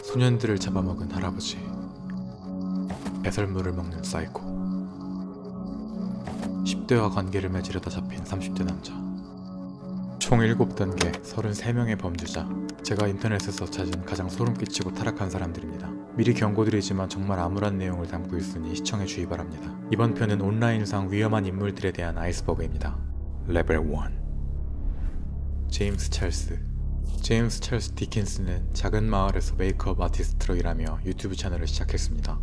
소년들을 잡아먹은 할아버지, 배설물을 먹는 사이코, 10대와 관계를 맺으려다 잡힌 30대 남자, 총 7단계 33명의 범죄자. 제가 인터넷에서 찾은 가장 소름끼치고 타락한 사람들입니다. 미리 경고드리지만 정말 암울한 내용을 담고 있으니 시청해 주의 바랍니다. 이번 편은 온라인상 위험한 인물들에 대한 아이스버그입니다. 레벨 1. 제임스 찰스 디킨스는 작은 마을에서 메이크업 아티스트로 일하며 유튜브 채널을 시작했습니다.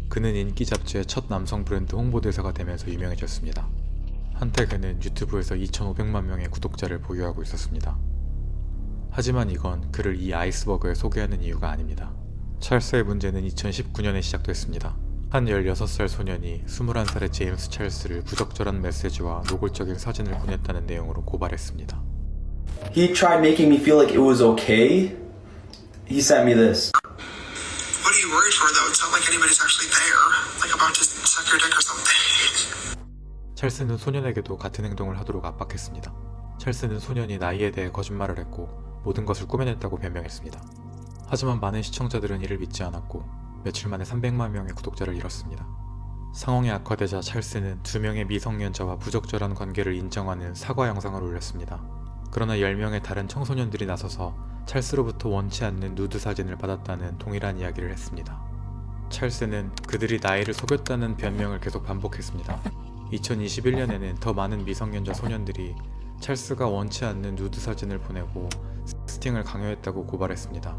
그는 인기 잡지의 첫 남성 브랜드 홍보대사가 되면서 유명해졌습니다. 한때 그는 유튜브에서 2,500만 명의 구독자를 보유하고 있었습니다. 하지만 이건 그를 이 아이스버그에 소개하는 이유가 아닙니다. 찰스의 문제는 2019년에 시작됐습니다. 한 16살 소년이 21살의 제임스 찰스를 부적절한 메시지와 노골적인 사진을 보냈다는 내용으로 고발했습니다. He tried making me feel like it was okay. He sent me this. What are you worried for though? It's not like anybody's actually there, like about to suck your dick or something. 찰스는 소년에게도 같은 행동을 하도록 압박했습니다. 찰스는 소년이 나이에 대해 거짓말을 했고 모든 것을 꾸며냈다고 변명했습니다. 하지만 많은 시청자들은 이를 믿지 않았고 며칠 만에 300만 명의 구독자를 잃었습니다. 상황이 악화되자 찰스는 2명의 미성년자와 부적절한 관계를 인정하는 사과 영상을 올렸습니다. 그러나 10명의 다른 청소년들이 나서서 찰스로부터 원치 않는 누드 사진을 받았다는 동일한 이야기를 했습니다. 찰스는 그들이 나이를 속였다는 변명을 계속 반복했습니다. 2021년에는 더 많은 미성년자 소년들이 찰스가 원치 않는 누드 사진을 보내고 섹스팅을 강요했다고 고발했습니다.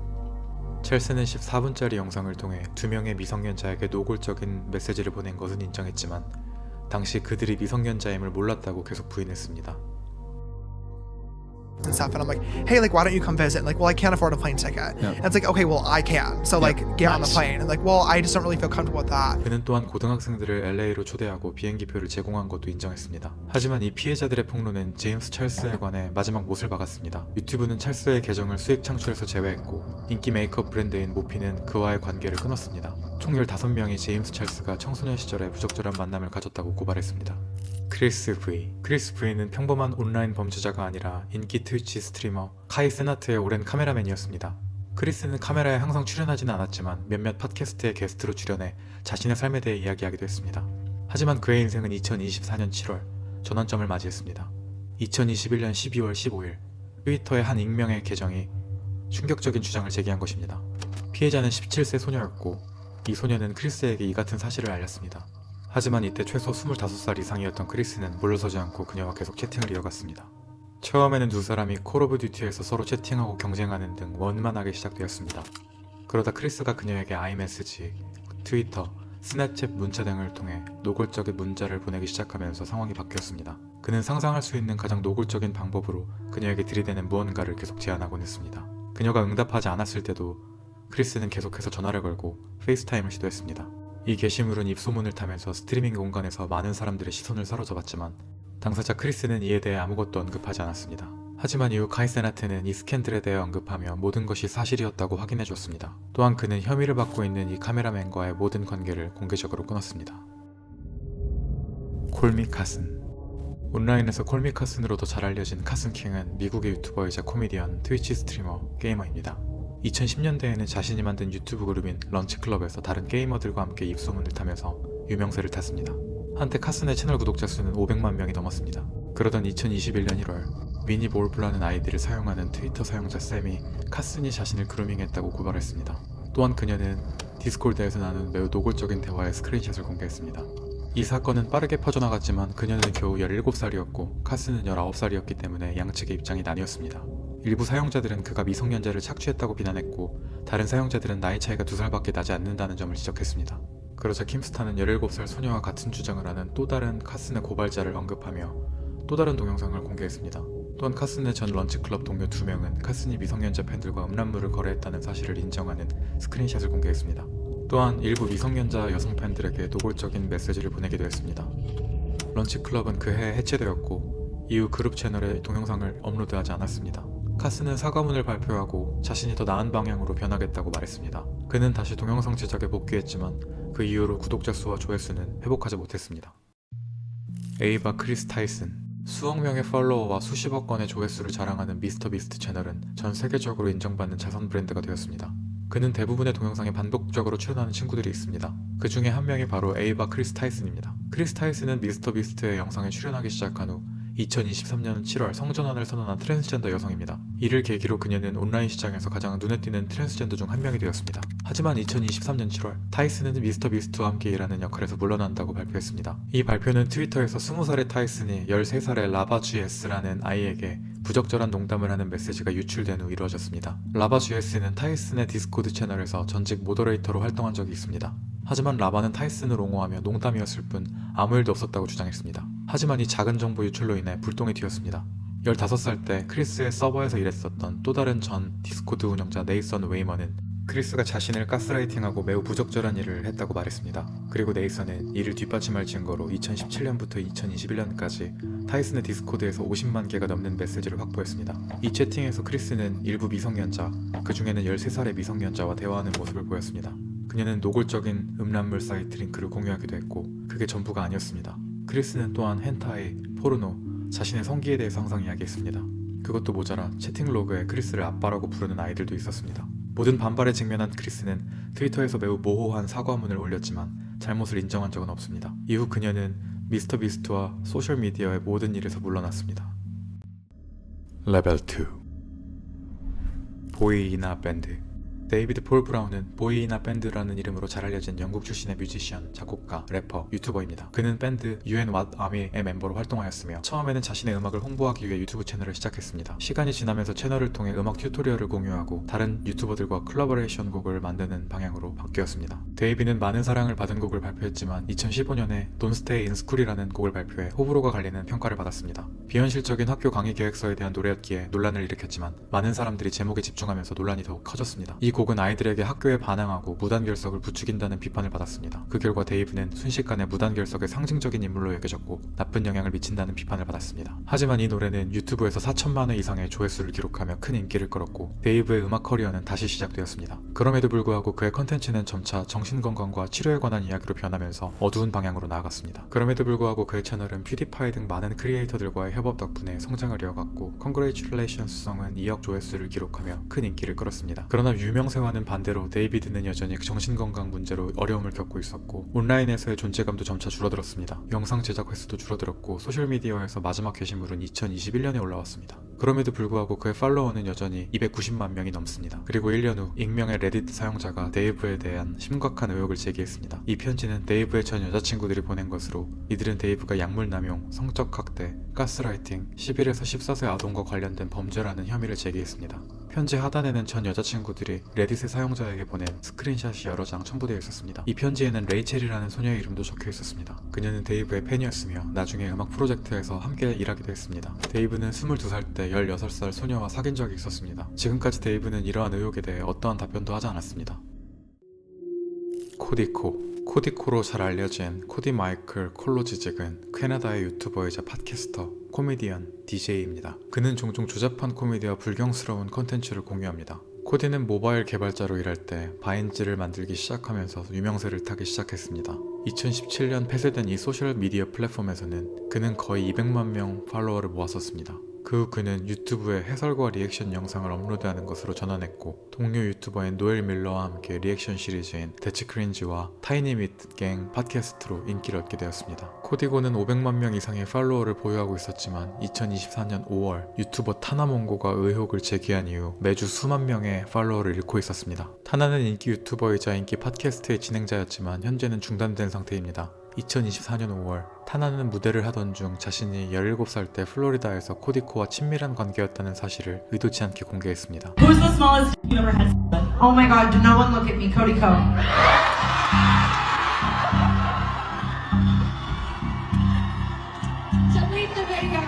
찰스는 14분짜리 영상을 통해 2명의 미성년자에게 노골적인 메시지를 보낸 것은 인정했지만 당시 그들이 미성년자임을 몰랐다고 계속 부인했습니다. And stuff, and I'm like, hey, like, why don't you come visit? And like, well, I can't afford a plane ticket. And it's like, okay, well, I can. So like, get on the plane. And like, well, I just don't really feel comfortable with that. 그는 또한 고등학생들을 LA로 초대하고 비행기표를 제공한 것도 인정했습니다. 하지만 이 피해자들의 폭로는 제임스 찰스에 관해 마지막 못을 박았습니다. 유튜브는 찰스의 계정을 수익 창출에서 제외했고 인기 메이크업 브랜드인 모피는 그와의 관계를 끊었습니다. 총 15명이 제임스 찰스가 청소년 시절에 부적절한 만남을 가졌다고 고발했습니다. 크리스 V는 평범한 온라인 범죄자가 아니라 인기 트위치 스트리머 카이 세나트의 오랜 카메라맨이었습니다. 크리스는 카메라에 항상 출연하지는 않았지만 몇몇 팟캐스트에 게스트로 출연해 자신의 삶에 대해 이야기하기도 했습니다. 하지만 그의 인생은 2024년 7월 전환점을 맞이했습니다. 2021년 12월 15일 트위터의 한 익명의 계정이 충격적인 주장을 제기한 것입니다. 피해자는 17세 소녀였고 이 소녀는 크리스에게 이 같은 사실을 알렸습니다. 하지만 이때 최소 25살 이상이었던 크리스는 물러서지 않고 그녀와 계속 채팅을 이어갔습니다. 처음에는 두 사람이 콜 오브 듀티에서 서로 채팅하고 경쟁하는 등 원만하게 시작되었습니다. 그러다 크리스가 그녀에게 아이메시지, 트위터, 스냅챗 문자 등을 통해 노골적인 문자를 보내기 시작하면서 상황이 바뀌었습니다. 그는 상상할 수 있는 가장 노골적인 방법으로 그녀에게 들이대는 무언가를 계속 제안하곤 했습니다. 그녀가 응답하지 않았을 때도 크리스는 계속해서 전화를 걸고 페이스타임을 시도했습니다. 이 게시물은 입소문을 타면서 스트리밍 공간에서 많은 사람들의 시선을 사로잡았지만 당사자 크리스는 이에 대해 아무것도 언급하지 않았습니다. 하지만 이후 카이 세나트는 이 스캔들에 대해 언급하며 모든 것이 사실이었다고 확인해줬습니다. 또한 그는 혐의를 받고 있는 이 카메라맨과의 모든 관계를 공개적으로 끊었습니다. 콜미 카슨. 온라인에서 콜미 카슨으로도 잘 알려진 카슨 킹은 미국의 유튜버이자 코미디언, 트위치 스트리머, 게이머입니다. 2010년대에는 자신이 만든 유튜브 그룹인 런치클럽에서 다른 게이머들과 함께 입소문을 타면서 유명세를 탔습니다. 한때 카슨의 채널 구독자 수는 500만 명이 넘었습니다. 그러던 2021년 1월 미니볼프라는 아이디를 사용하는 트위터 사용자 샘이 카슨이 자신을 그루밍했다고 고발했습니다. 또한 그녀는 디스코드에서 나눈 매우 노골적인 대화의 스크린샷을 공개했습니다. 이 사건은 빠르게 퍼져나갔지만 그녀는 겨우 17살이었고 카슨은 19살이었기 때문에 양측의 입장이 나뉘었습니다. 일부 사용자들은 그가 미성년자를 착취했다고 비난했고 다른 사용자들은 나이 차이가 2살밖에 나지 않는다는 점을 지적했습니다. 그러자 킴스타는 17살 소녀와 같은 주장을 하는 또 다른 카슨의 고발자를 언급하며 또 다른 동영상을 공개했습니다. 또한 카슨의 전 런치클럽 동료 2명은 카슨이 미성년자 팬들과 음란물을 거래했다는 사실을 인정하는 스크린샷을 공개했습니다. 또한 일부 미성년자 여성 팬들에게 노골적인 메시지를 보내기도 했습니다. 런치클럽은 그해 해체되었고 이후 그룹 채널에 동영상을 업로드하지 않았습니다. 카슨은 사과문을 발표하고 자신이 더 나은 방향으로 변하겠다고 말했습니다. 그는 다시 동영상 제작에 복귀했지만 그 이후로 구독자 수와 조회수는 회복하지 못했습니다. 에이바 크리스 타이슨. 수억 명의 팔로워와 수십억 건의 조회수를 자랑하는 미스터비스트 채널은 전 세계적으로 인정받는 자선 브랜드가 되었습니다. 그는 대부분의 동영상에 반복적으로 출연하는 친구들이 있습니다. 그 중에 한 명이 바로 에이바 크리스 타이슨입니다. 크리스 타이슨은 미스터비스트의 영상에 출연하기 시작한 후 2023년 7월 성전환을 선언한 트랜스젠더 여성입니다. 이를 계기로 그녀는 온라인 시장에서 가장 눈에 띄는 트랜스젠더 중 한 명이 되었습니다. 하지만 2023년 7월 타이슨은 미스터비스트와 함께 일하는 역할에서 물러난다고 발표했습니다. 이 발표는 트위터에서 20살의 타이슨이 13살의 라바 GS라는 아이에게 부적절한 농담을 하는 메시지가 유출된 후 이루어졌습니다. 라바 GS는 타이슨의 디스코드 채널에서 전직 모더레이터로 활동한 적이 있습니다. 하지만 라바는 타이슨을 옹호하며 농담이었을 뿐 아무 일도 없었다고 주장했습니다. 하지만 이 작은 정보 유출로 인해 불똥이 튀었습니다. 15살 때 크리스의 서버에서 일했었던 또 다른 전 디스코드 운영자 네이선 웨이먼은 크리스가 자신을 가스라이팅하고 매우 부적절한 일을 했다고 말했습니다. 그리고 네이선은 이를 뒷받침할 증거로 2017년부터 2021년까지 타이슨의 디스코드에서 50만 개가 넘는 메시지를 확보했습니다. 이 채팅에서 크리스는 일부 미성년자, 그 중에는 13살의 미성년자와 대화하는 모습을 보였습니다. 그녀는 노골적인 음란물 사이트 링크를 공유하기도 했고 그게 전부가 아니었습니다. 크리스는 또한 헨타이, 포르노, 자신의 성기에 대해서 항상 이야기했습니다. 그것도 모자라 채팅 로그에 크리스를 아빠라고 부르는 아이들도 있었습니다. 모든 반발에 직면한 크리스는 트위터에서 매우 모호한 사과문을 올렸지만 잘못을 인정한 적은 없습니다. 이후 그녀는 미스터비스트와 소셜미디어의 모든 일에서 물러났습니다. 레벨 2 보이이나 밴드. 데이비드 폴 브라운은 보이이나 밴드라는 이름으로 잘 알려진 영국 출신의 뮤지션, 작곡가, 래퍼, 유튜버입니다. 그는 밴드 You and What Army의 멤버로 활동하였으며 처음에는 자신의 음악을 홍보하기 위해 유튜브 채널을 시작했습니다. 시간이 지나면서 채널을 통해 음악 튜토리얼을 공유하고 다른 유튜버들과 콜라보레이션 곡을 만드는 방향으로 바뀌었습니다. 데이비는 많은 사랑을 받은 곡을 발표했지만 2015년에 Don't Stay in School이라는 곡을 발표해 호불호가 갈리는 평가를 받았습니다. 비현실적인 학교 강의 계획서에 대한 노래였기에 논란을 일으켰지만 많은 사람들이 제목에 집중하면서 논란이 더욱 커졌습니다. 이 곡은 아이들에게 학교에 반항하고 무단결석을 부추긴다는 비판을 받았습니다. 그 결과 데이브는 순식간에 무단결석의 상징적인 인물로 여겨졌고 나쁜 영향을 미친다는 비판을 받았습니다. 하지만 이 노래는 유튜브에서 4천만 회 이상의 조회수를 기록하며 큰 인기를 끌었고 데이브의 음악 커리어는 다시 시작되었습니다. 그럼에도 불구하고 그의 컨텐츠는 점차 정신건강과 치료에 관한 이야기로 변하면서 어두운 방향으로 나아갔습니다. 그럼에도 불구하고 그의 채널은 퓨디파이 등 많은 크리에이터들과의 협업 덕분에 성장을 이어갔고 Congratulations성은 2억 조회수를 기록하며 큰 인기를 끌었습니다. 그러나 유명세와는 반대로 데이비드는 여전히 정신건강 문제로 어려움을 겪고 있었고 온라인에서의 존재감도 점차 줄어들었습니다. 영상 제작 횟수도 줄어들었고 소셜미디어에서 마지막 게시물은 2021년에 올라왔습니다. 그럼에도 불구하고 그의 팔로워는 여전히 290만 명이 넘습니다. 그리고 1년 후 익명의 레딧 사용자가 데이브에 대한 심각한 의혹을 제기했습니다. 이 편지는 데이브의 전 여자친구들이 보낸 것으로 이들은 데이브가 약물 남용, 성적 학대, 가스라이팅, 11에서 14세 아동과 관련된 범죄라는 혐의를 제기했습니다. 편지 하단에는 전 여자친구들이 레딧의 사용자에게 보낸 스크린샷이 여러 장 첨부되어 있었습니다. 이 편지에는 레이첼이라는 소녀의 이름도 적혀 있었습니다. 그녀는 데이브의 팬이었으며 나중에 음악 프로젝트에서 함께 일하기도 했습니다. 데이브는 22살 때 16살 소녀와 사귄 적이 있었습니다. 지금까지 데이브는 이러한 의혹에 대해 어떠한 답변도 하지 않았습니다. 코디코로 잘 알려진 코디 마이클 콜로지직은 캐나다의 유튜버이자 팟캐스터, 코미디언, DJ입니다. 그는 종종 조잡한 코미디와 불경스러운 컨텐츠를 공유합니다. 코디는 모바일 개발자로 일할 때 바인즈를 만들기 시작하면서 유명세를 타기 시작했습니다. 2017년 폐쇄된 이 소셜미디어 플랫폼에서는 그는 거의 200만 명 팔로워를 모았었습니다. 그 후 그는 유튜브에 해설과 리액션 영상을 업로드하는 것으로 전환했고 동료 유튜버인 노엘 밀러와 함께 리액션 시리즈인 대치 크린지와 타이니 밋갱 팟캐스트로 인기를 얻게 되었습니다. 코디고는 500만 명 이상의 팔로워를 보유하고 있었지만 2024년 5월 유튜버 타나몽고가 의혹을 제기한 이후 매주 수만 명의 팔로워를 잃고 있었습니다. 타나는 인기 유튜버이자 인기 팟캐스트의 진행자였지만 현재는 중단된 상태입니다. 2024년 5월 타나는 무대를 하던 중 자신이 17살 때 플로리다에서 코디코와 친밀한 관계였다는 사실을 의도치 않게 공개했습니다. Who's the smallest you ever had? Oh my god, do no one look at me, Cody Co. Delete the video.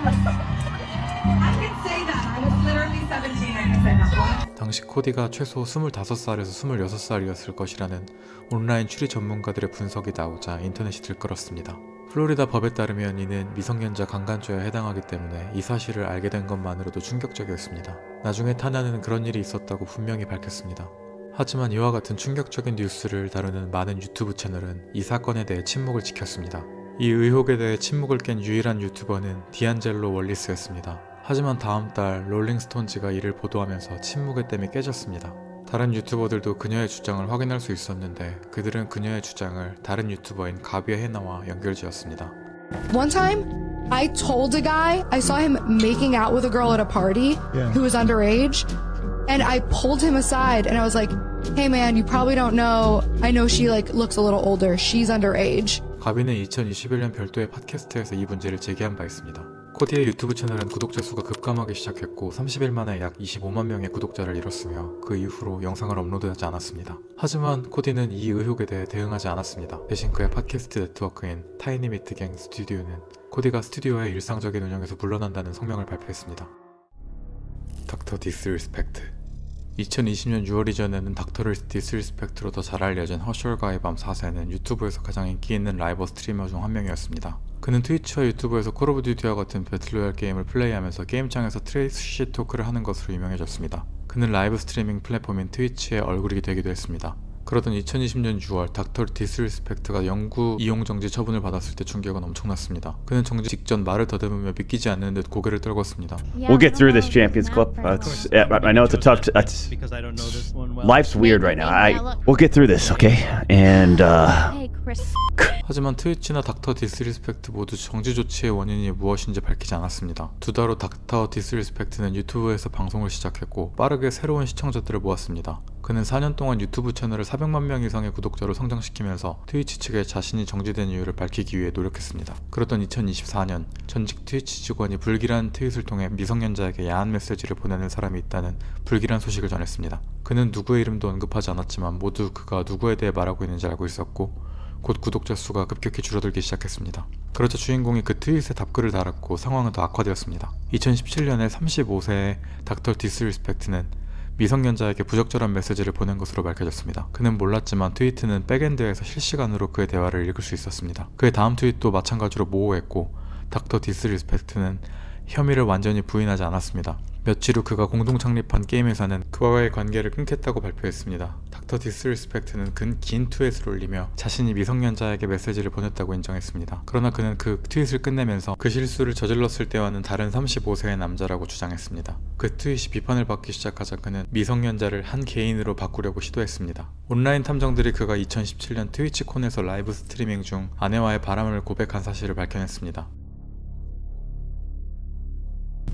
I can say that. I was literally 17. I can say that. 당시 코디가 최소 25살에서 26살이었을 것이라는 온라인 추리 전문가들의 분석이 나오자 인터넷이 들끓었습니다. 플로리다 법에 따르면 이는 미성년자 강간죄에 해당하기 때문에 이 사실을 알게 된 것만으로도 충격적이었습니다. 나중에 타나는 그런 일이 있었다고 분명히 밝혔습니다. 하지만 이와 같은 충격적인 뉴스를 다루는 많은 유튜브 채널은 이 사건에 대해 침묵을 지켰습니다. 이 의혹에 대해 침묵을 깬 유일한 유튜버는 디안젤로 월리스였습니다. 하지만 다음 달 롤링스톤즈가 이를 보도하면서 침묵의 댐이 깨졌습니다. 다른 유튜버들도 그녀의 주장을 확인할 수 있었는데 그들은 그녀의 주장을 다른 유튜버인 가비의 해나와 연결지었습니다. One time, I told a guy, I saw him making out with a girl at a party who was underage, and I pulled him aside and I was like, hey man, you probably don't know, I know she like looks a little older, she's underage. 가비는 2021년 별도의 팟캐스트에서 이 문제를 제기한 바 있습니다. 코디의 유튜브 채널은 구독자 수가 급감하기 시작했고 30일 만에 약 25만 명의 구독자를 이뤘으며 그 이후로 영상을 업로드하지 않았습니다. 하지만 코디는 이 의혹에 대해 대응하지 않았습니다. 대신 그의 팟캐스트 네트워크인 타이니 미트갱 스튜디오는 코디가 스튜디오의 일상적인 운영에서 물러난다는 성명을 발표했습니다. 닥터 디스리스펙트 2020년 6월 이전에는 닥터 디스리스펙트로 더 잘 알려진 허셜가의 밤 4세는 유튜브에서 가장 인기 있는 라이브 스트리머 중 한 명이었습니다. 그는 트위치와 유튜브에서 콜 오브 듀티와 같은 배틀로얄 게임을 플레이하면서 게임창에서 트레이시 토크를 하는 것으로 유명해졌습니다. 그는 라이브 스트리밍 플랫폼인 트위치의 얼굴이 되기도 했습니다. 그러던 2020년 6월 닥터 디스리스펙트가 영구 이용 정지 처분을 받았을 때 충격은 엄청났습니다. 그는 정지 직전 말을 더듬으며 믿기지 않는 듯 고개를 떨궜습니다. We'll get through this Champions Clip. I know it's a tough. Because I don't know this one well. Life's weird right now. We'll get through this, okay? And Hey, Chris. 하지만 트위치나 닥터 디스리스펙트 모두 정지 조치의 원인이 무엇인지 밝히지 않았습니다. 두 달 후 닥터 디스리스펙트는 유튜브에서 방송을 시작했고 빠르게 새로운 시청자들을 모았습니다. 그는 4년 동안 유튜브 채널을 400만 명 이상의 구독자로 성장시키면서 트위치 측에 자신이 정지된 이유를 밝히기 위해 노력했습니다. 그러던 2024년 전직 트위치 직원이 불길한 트윗을 통해 미성년자에게 야한 메시지를 보내는 사람이 있다는 불길한 소식을 전했습니다. 그는 누구의 이름도 언급하지 않았지만 모두 그가 누구에 대해 말하고 있는지 알고 있었고 곧 구독자 수가 급격히 줄어들기 시작했습니다. 그러자 주인공이 그 트윗에 답글을 달았고 상황은 더 악화되었습니다. 2017년에 35세의 닥터 디스리스펙트는 미성년자에게 부적절한 메시지를 보낸 것으로 밝혀졌습니다. 그는 몰랐지만 트위트는 백엔드에서 실시간으로 그의 대화를 읽을 수 있었습니다. 그의 다음 트윗도 마찬가지로 모호했고 닥터 디스리스펙트는 혐의를 완전히 부인하지 않았습니다. 며칠 후 그가 공동 창립한 게임 회사는 그와의 관계를 끊겠다고 발표했습니다. 닥터 디스리스펙트는 긴 트윗을 올리며 자신이 미성년자에게 메시지를 보냈다고 인정했습니다. 그러나 그는 그 트윗을 끝내면서 그 실수를 저질렀을 때와는 다른 35세의 남자라고 주장했습니다. 그 트윗이 비판을 받기 시작하자 그는 미성년자를 한 개인으로 바꾸려고 시도했습니다. 온라인 탐정들이 그가 2017년 트위치콘에서 라이브 스트리밍 중 아내와의 바람을 고백한 사실을 밝혀냈습니다.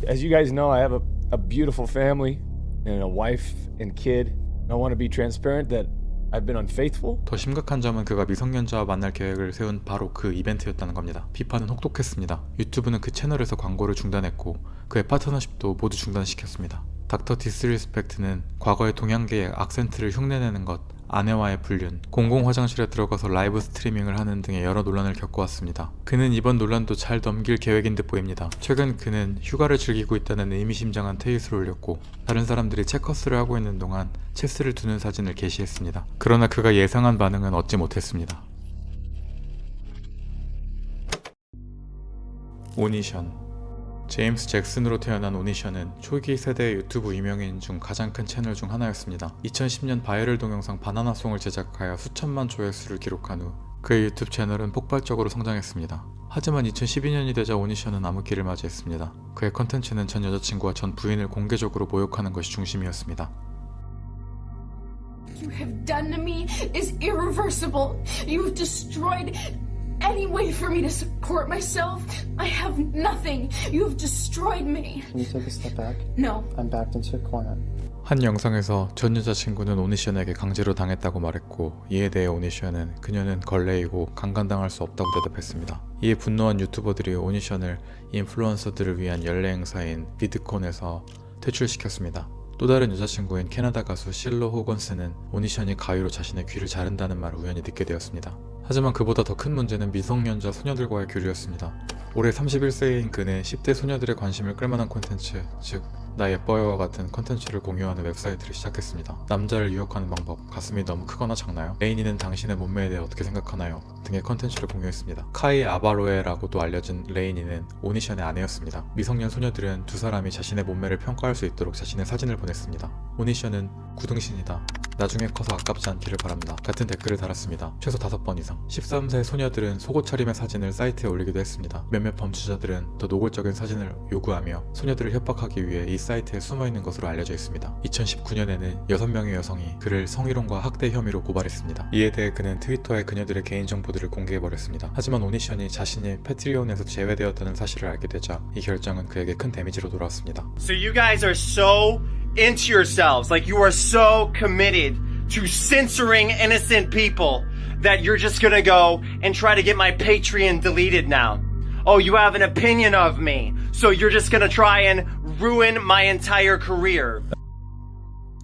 As you guys know, I have a beautiful family and a wife and kid. I want to be transparent that I've been unfaithful. 더 심각한 점은 그가 미성년자와 만날 계획을 세운 바로 그 이벤트였다는 겁니다. 비판은 혹독했습니다. 유튜브는 그 채널에서 광고를 중단했고 그의 파트너십도 모두 중단시켰습니다. 닥터 디스리스펙트는 과거의 동양계의 악센트를 흉내내는 것, 아내와의 불륜, 공공 화장실에 들어가서 라이브 스트리밍을 하는 등의 여러 논란을 겪어왔습니다. 그는 이번 논란도 잘 넘길 계획인 듯 보입니다. 최근 그는 휴가를 즐기고 있다는 의미심장한 트윗을 올렸고 다른 사람들이 체커스를 하고 있는 동안 체스를 두는 사진을 게시했습니다. 그러나 그가 예상한 반응은 얻지 못했습니다. 오니션 제임스 잭슨으로 태어난 오니션은 초기 세대의 유튜브 유명인 중 가장 큰 채널 중 하나였습니다. 2010년 바이럴 동영상 바나나송을 제작하여 수천만 조회수를 기록한 후 그의 유튜브 채널은 폭발적으로 성장했습니다. 하지만 2012년이 되자 오니션은 암흑기를 맞이했습니다. 그의 컨텐츠는 전 여자친구와 전 부인을 공개적으로 모욕하는 것이 중심이었습니다. You have done to me is irreversible. You have destroyed any way for me to support myself. I have nothing. You have destroyed me. Can you take a step back? No. I'm backed into a corner. 한 영상에서 전 여자친구는 오니션에게 강제로 당했다고 말했고 이에 대해 오니션은 그녀는 걸레이고 강간당할 수 없다고 대답했습니다. 이에 분노한 유튜버들이 오니션을 인플루언서들을 위한 연례 행사인 비드콘에서 퇴출시켰습니다. 또 다른 여자친구인 캐나다 가수 실로 호건스는 오니션이 가위로 자신의 귀를 자른다는 말을 우연히 듣게 되었습니다. 하지만 그보다 더 큰 문제는 미성년자 소녀들과의 교류였습니다. 올해 31세인 그는 10대 소녀들의 관심을 끌만한 콘텐츠, 즉 나 예뻐요와 같은 컨텐츠를 공유하는 웹사이트를 시작했습니다. 남자를 유혹하는 방법, 가슴이 너무 크거나 작나요? 레이니는 당신의 몸매에 대해 어떻게 생각하나요? 등의 컨텐츠를 공유했습니다. 카이 아바로에라고도 알려진 레이니는 오니션의 아내였습니다. 미성년 소녀들은 두 사람이 자신의 몸매를 평가할 수 있도록 자신의 사진을 보냈습니다. 오니션은 구등신이다. 나중에 커서 아깝지 않기를 바랍니다. 같은 댓글을 달았습니다. 최소 5번 이상. 13세 소녀들은 속옷 차림의 사진을 사이트에 올리기도 했습니다. 몇몇 범죄자들은 더 노골적인 사진을 요구하며 소녀들을 협박하기 위해 이 사이트에 숨어있는 것으로 알려져 있습니다. 2019년에는 6명의 여성이 그를 성희롱과 학대 혐의로 고발했습니다. 이에 대해 그는 트위터에 그녀들의 개인정보들을 공개해버렸습니다. 하지만 오니션이 자신이 패트리온에서 제외되었다는 사실을 알게 되자 이 결정은 그에게 큰 데미지로 돌아왔습니다. So you guys are so into yourselves, like you are so committed to censoring innocent people that you're just gonna go and try to get my Patreon deleted now. Oh, you have an opinion of me, so you're just gonna try and ruin my entire career.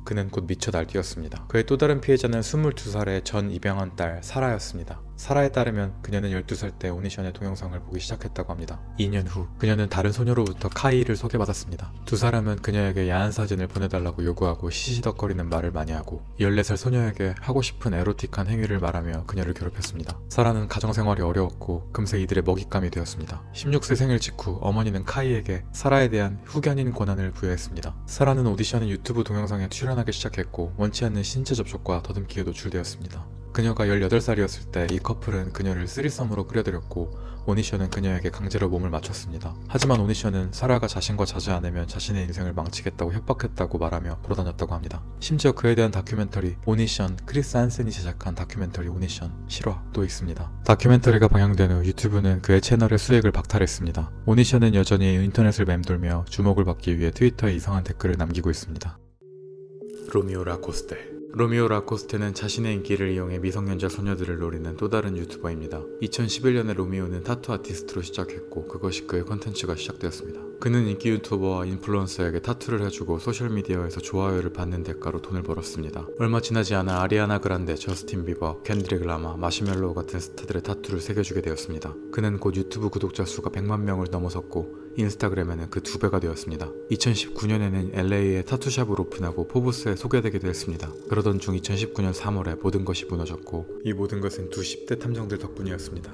그는 곧 미쳐 날뛰었습니다. 그의 또 다른 피해자는 22살의 전 입양한 딸 사라였습니다. 사라에 따르면 그녀는 12살 때 오니션의 동영상을 보기 시작했다고 합니다. 2년 후 그녀는 다른 소녀로부터 카이를 소개받았습니다. 두 사람은 그녀에게 야한 사진을 보내달라고 요구하고 시시덕거리는 말을 많이 하고 14살 소녀에게 하고 싶은 에로틱한 행위를 말하며 그녀를 괴롭혔습니다. 사라는 가정생활이 어려웠고 금세 이들의 먹잇감이 되었습니다. 16세 생일 직후 어머니는 카이에게 사라에 대한 후견인 권한을 부여했습니다. 사라는 오디션의 유튜브 동영상에 출연하기 시작했고 원치 않는 신체 접촉과 더듬기에 노출되었습니다. 그녀가 18살이었을 때 이 커플은 그녀를 쓰리썸으로 끌어들였고 오니션은 그녀에게 강제로 몸을 맞췄습니다. 하지만 오니션은 사라가 자신과 자지 않으면 자신의 인생을 망치겠다고 협박했다고 말하며 돌아다녔다고 합니다. 심지어 그에 대한 다큐멘터리 오니션, 크리스 한센이 제작한 다큐멘터리 오니션 실화도 있습니다. 다큐멘터리가 방영된 후 유튜브는 그의 채널의 수익을 박탈했습니다. 오니션은 여전히 인터넷을 맴돌며 주목을 받기 위해 트위터에 이상한 댓글을 남기고 있습니다. 로미오 라코스테. 로미오 라코스테는 자신의 인기를 이용해 미성년자 소녀들을 노리는 또 다른 유튜버입니다. 2011년에 로미오는 타투 아티스트로 시작했고 그것이 그의 컨텐츠가 시작되었습니다. 그는 인기 유튜버와 인플루언서에게 타투를 해주고 소셜미디어에서 좋아요를 받는 대가로 돈을 벌었습니다. 얼마 지나지 않아 아리아나 그란데, 저스틴 비버, 켄드릭 라마, 마시멜로우 같은 스타들의 타투를 새겨주게 되었습니다. 그는 곧 유튜브 구독자 수가 100만 명을 넘어섰고 인스타그램에는 그 2배가 되었습니다. 2019년에는 LA에 타투샵을 오픈하고 포브스에 소개되기도 했습니다. 그러던 중 2019년 3월에 모든 것이 무너졌고 이 모든 것은 두 10대 탐정들 덕분이었습니다.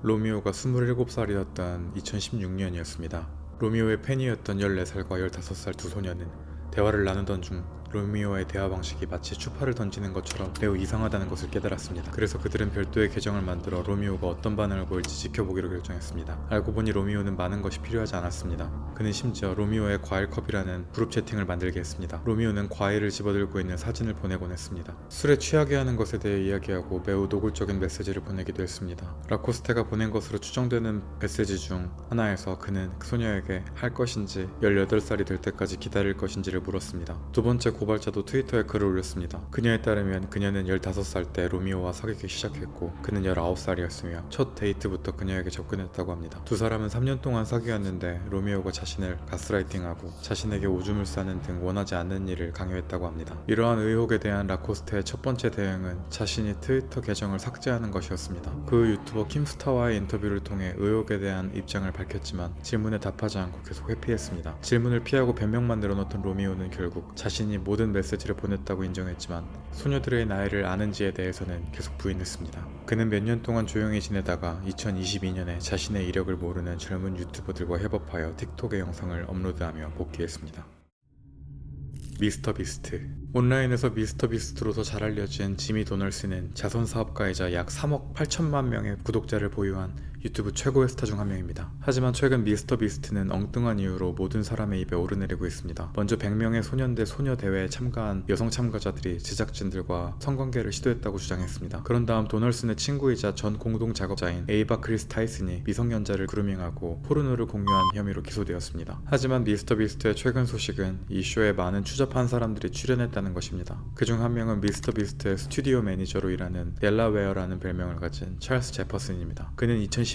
로미오가 27살이었던 2016년이었습니다. 로미오의 팬이었던 14살과 15살 두 소녀는 대화를 나누던 중 로미오의 대화 방식이 마치 추파를 던지는 것처럼 매우 이상하다는 것을 깨달았습니다. 그래서 그들은 별도의 계정을 만들어 로미오가 어떤 반응을 보일지 지켜보기로 결정했습니다. 알고 보니 로미오는 많은 것이 필요하지 않았습니다. 그는 심지어 로미오의 과일컵이라는 그룹 채팅을 만들게 했습니다. 로미오는 과일을 집어들고 있는 사진을 보내곤 했습니다. 술에 취하게 하는 것에 대해 이야기하고 매우 노골적인 메시지를 보내기도 했습니다. 라코스테가 보낸 것으로 추정되는 메시지 중 하나에서 그는 그 소녀에게 할 것인지 18살이 될 때까지 기다릴 것인지를 물었습니다. 두 번째 고발자도 트위터에 글을 올렸습니다. 그녀에 따르면 그녀는 15살 때 로미오와 사귀기 시작했고 그는 19살이었으며 첫 데이트부터 그녀에게 접근했다고 합니다. 두 사람은 3년 동안 사귀었는데 로미오가 자신을 가스라이팅하고 자신에게 오줌을 싸는 등 원하지 않는 일을 강요했다고 합니다. 이러한 의혹에 대한 라코스테의 첫 번째 대응은 자신이 트위터 계정을 삭제하는 것이었습니다. 그 유튜버 킴스타와의 인터뷰를 통해 의혹에 대한 입장을 밝혔지만 질문에 답하지 않고 계속 회피했습니다. 질문을 피하고 변명만 늘어놓던 로미오는 결국 자신이 모든 메시지를 보냈다고 인정했지만 소녀들의 나이를 아는지에 대해서는 계속 부인했습니다. 그는 몇 년 동안 조용히 지내다가 2022년에 자신의 이력을 모르는 젊은 유튜버들과 협업하여 틱톡에 영상을 업로드하며 복귀했습니다. 미스터 비스트. 온라인에서 미스터 비스트로서 잘 알려진 지미 도널스는 자선사업가이자 약 3억 8천만 명의 구독자를 보유한 유튜브 최고의 스타 중 한 명입니다. 하지만 최근 미스터 비스트는 엉뚱한 이유로 모든 사람의 입에 오르내리고 있습니다. 먼저 100명의 소년대 소녀 대회에 참가한 여성 참가자들이 제작진들과 성관계를 시도했다고 주장했습니다. 그런 다음 도널슨의 친구이자 전 공동 작업자인 에이바 크리스 타이슨이 미성년자를 그루밍하고 포르노를 공유한 혐의로 기소되었습니다. 하지만 미스터 비스트의 최근 소식은 이 쇼에 많은 추잡한 사람들이 출연했다는 것입니다. 그중 한 명은 미스터 비스트의 스튜디오 매니저로 일하는 델라웨어라는 별명을 가진 찰스 제퍼슨입니다. 그는 2010년에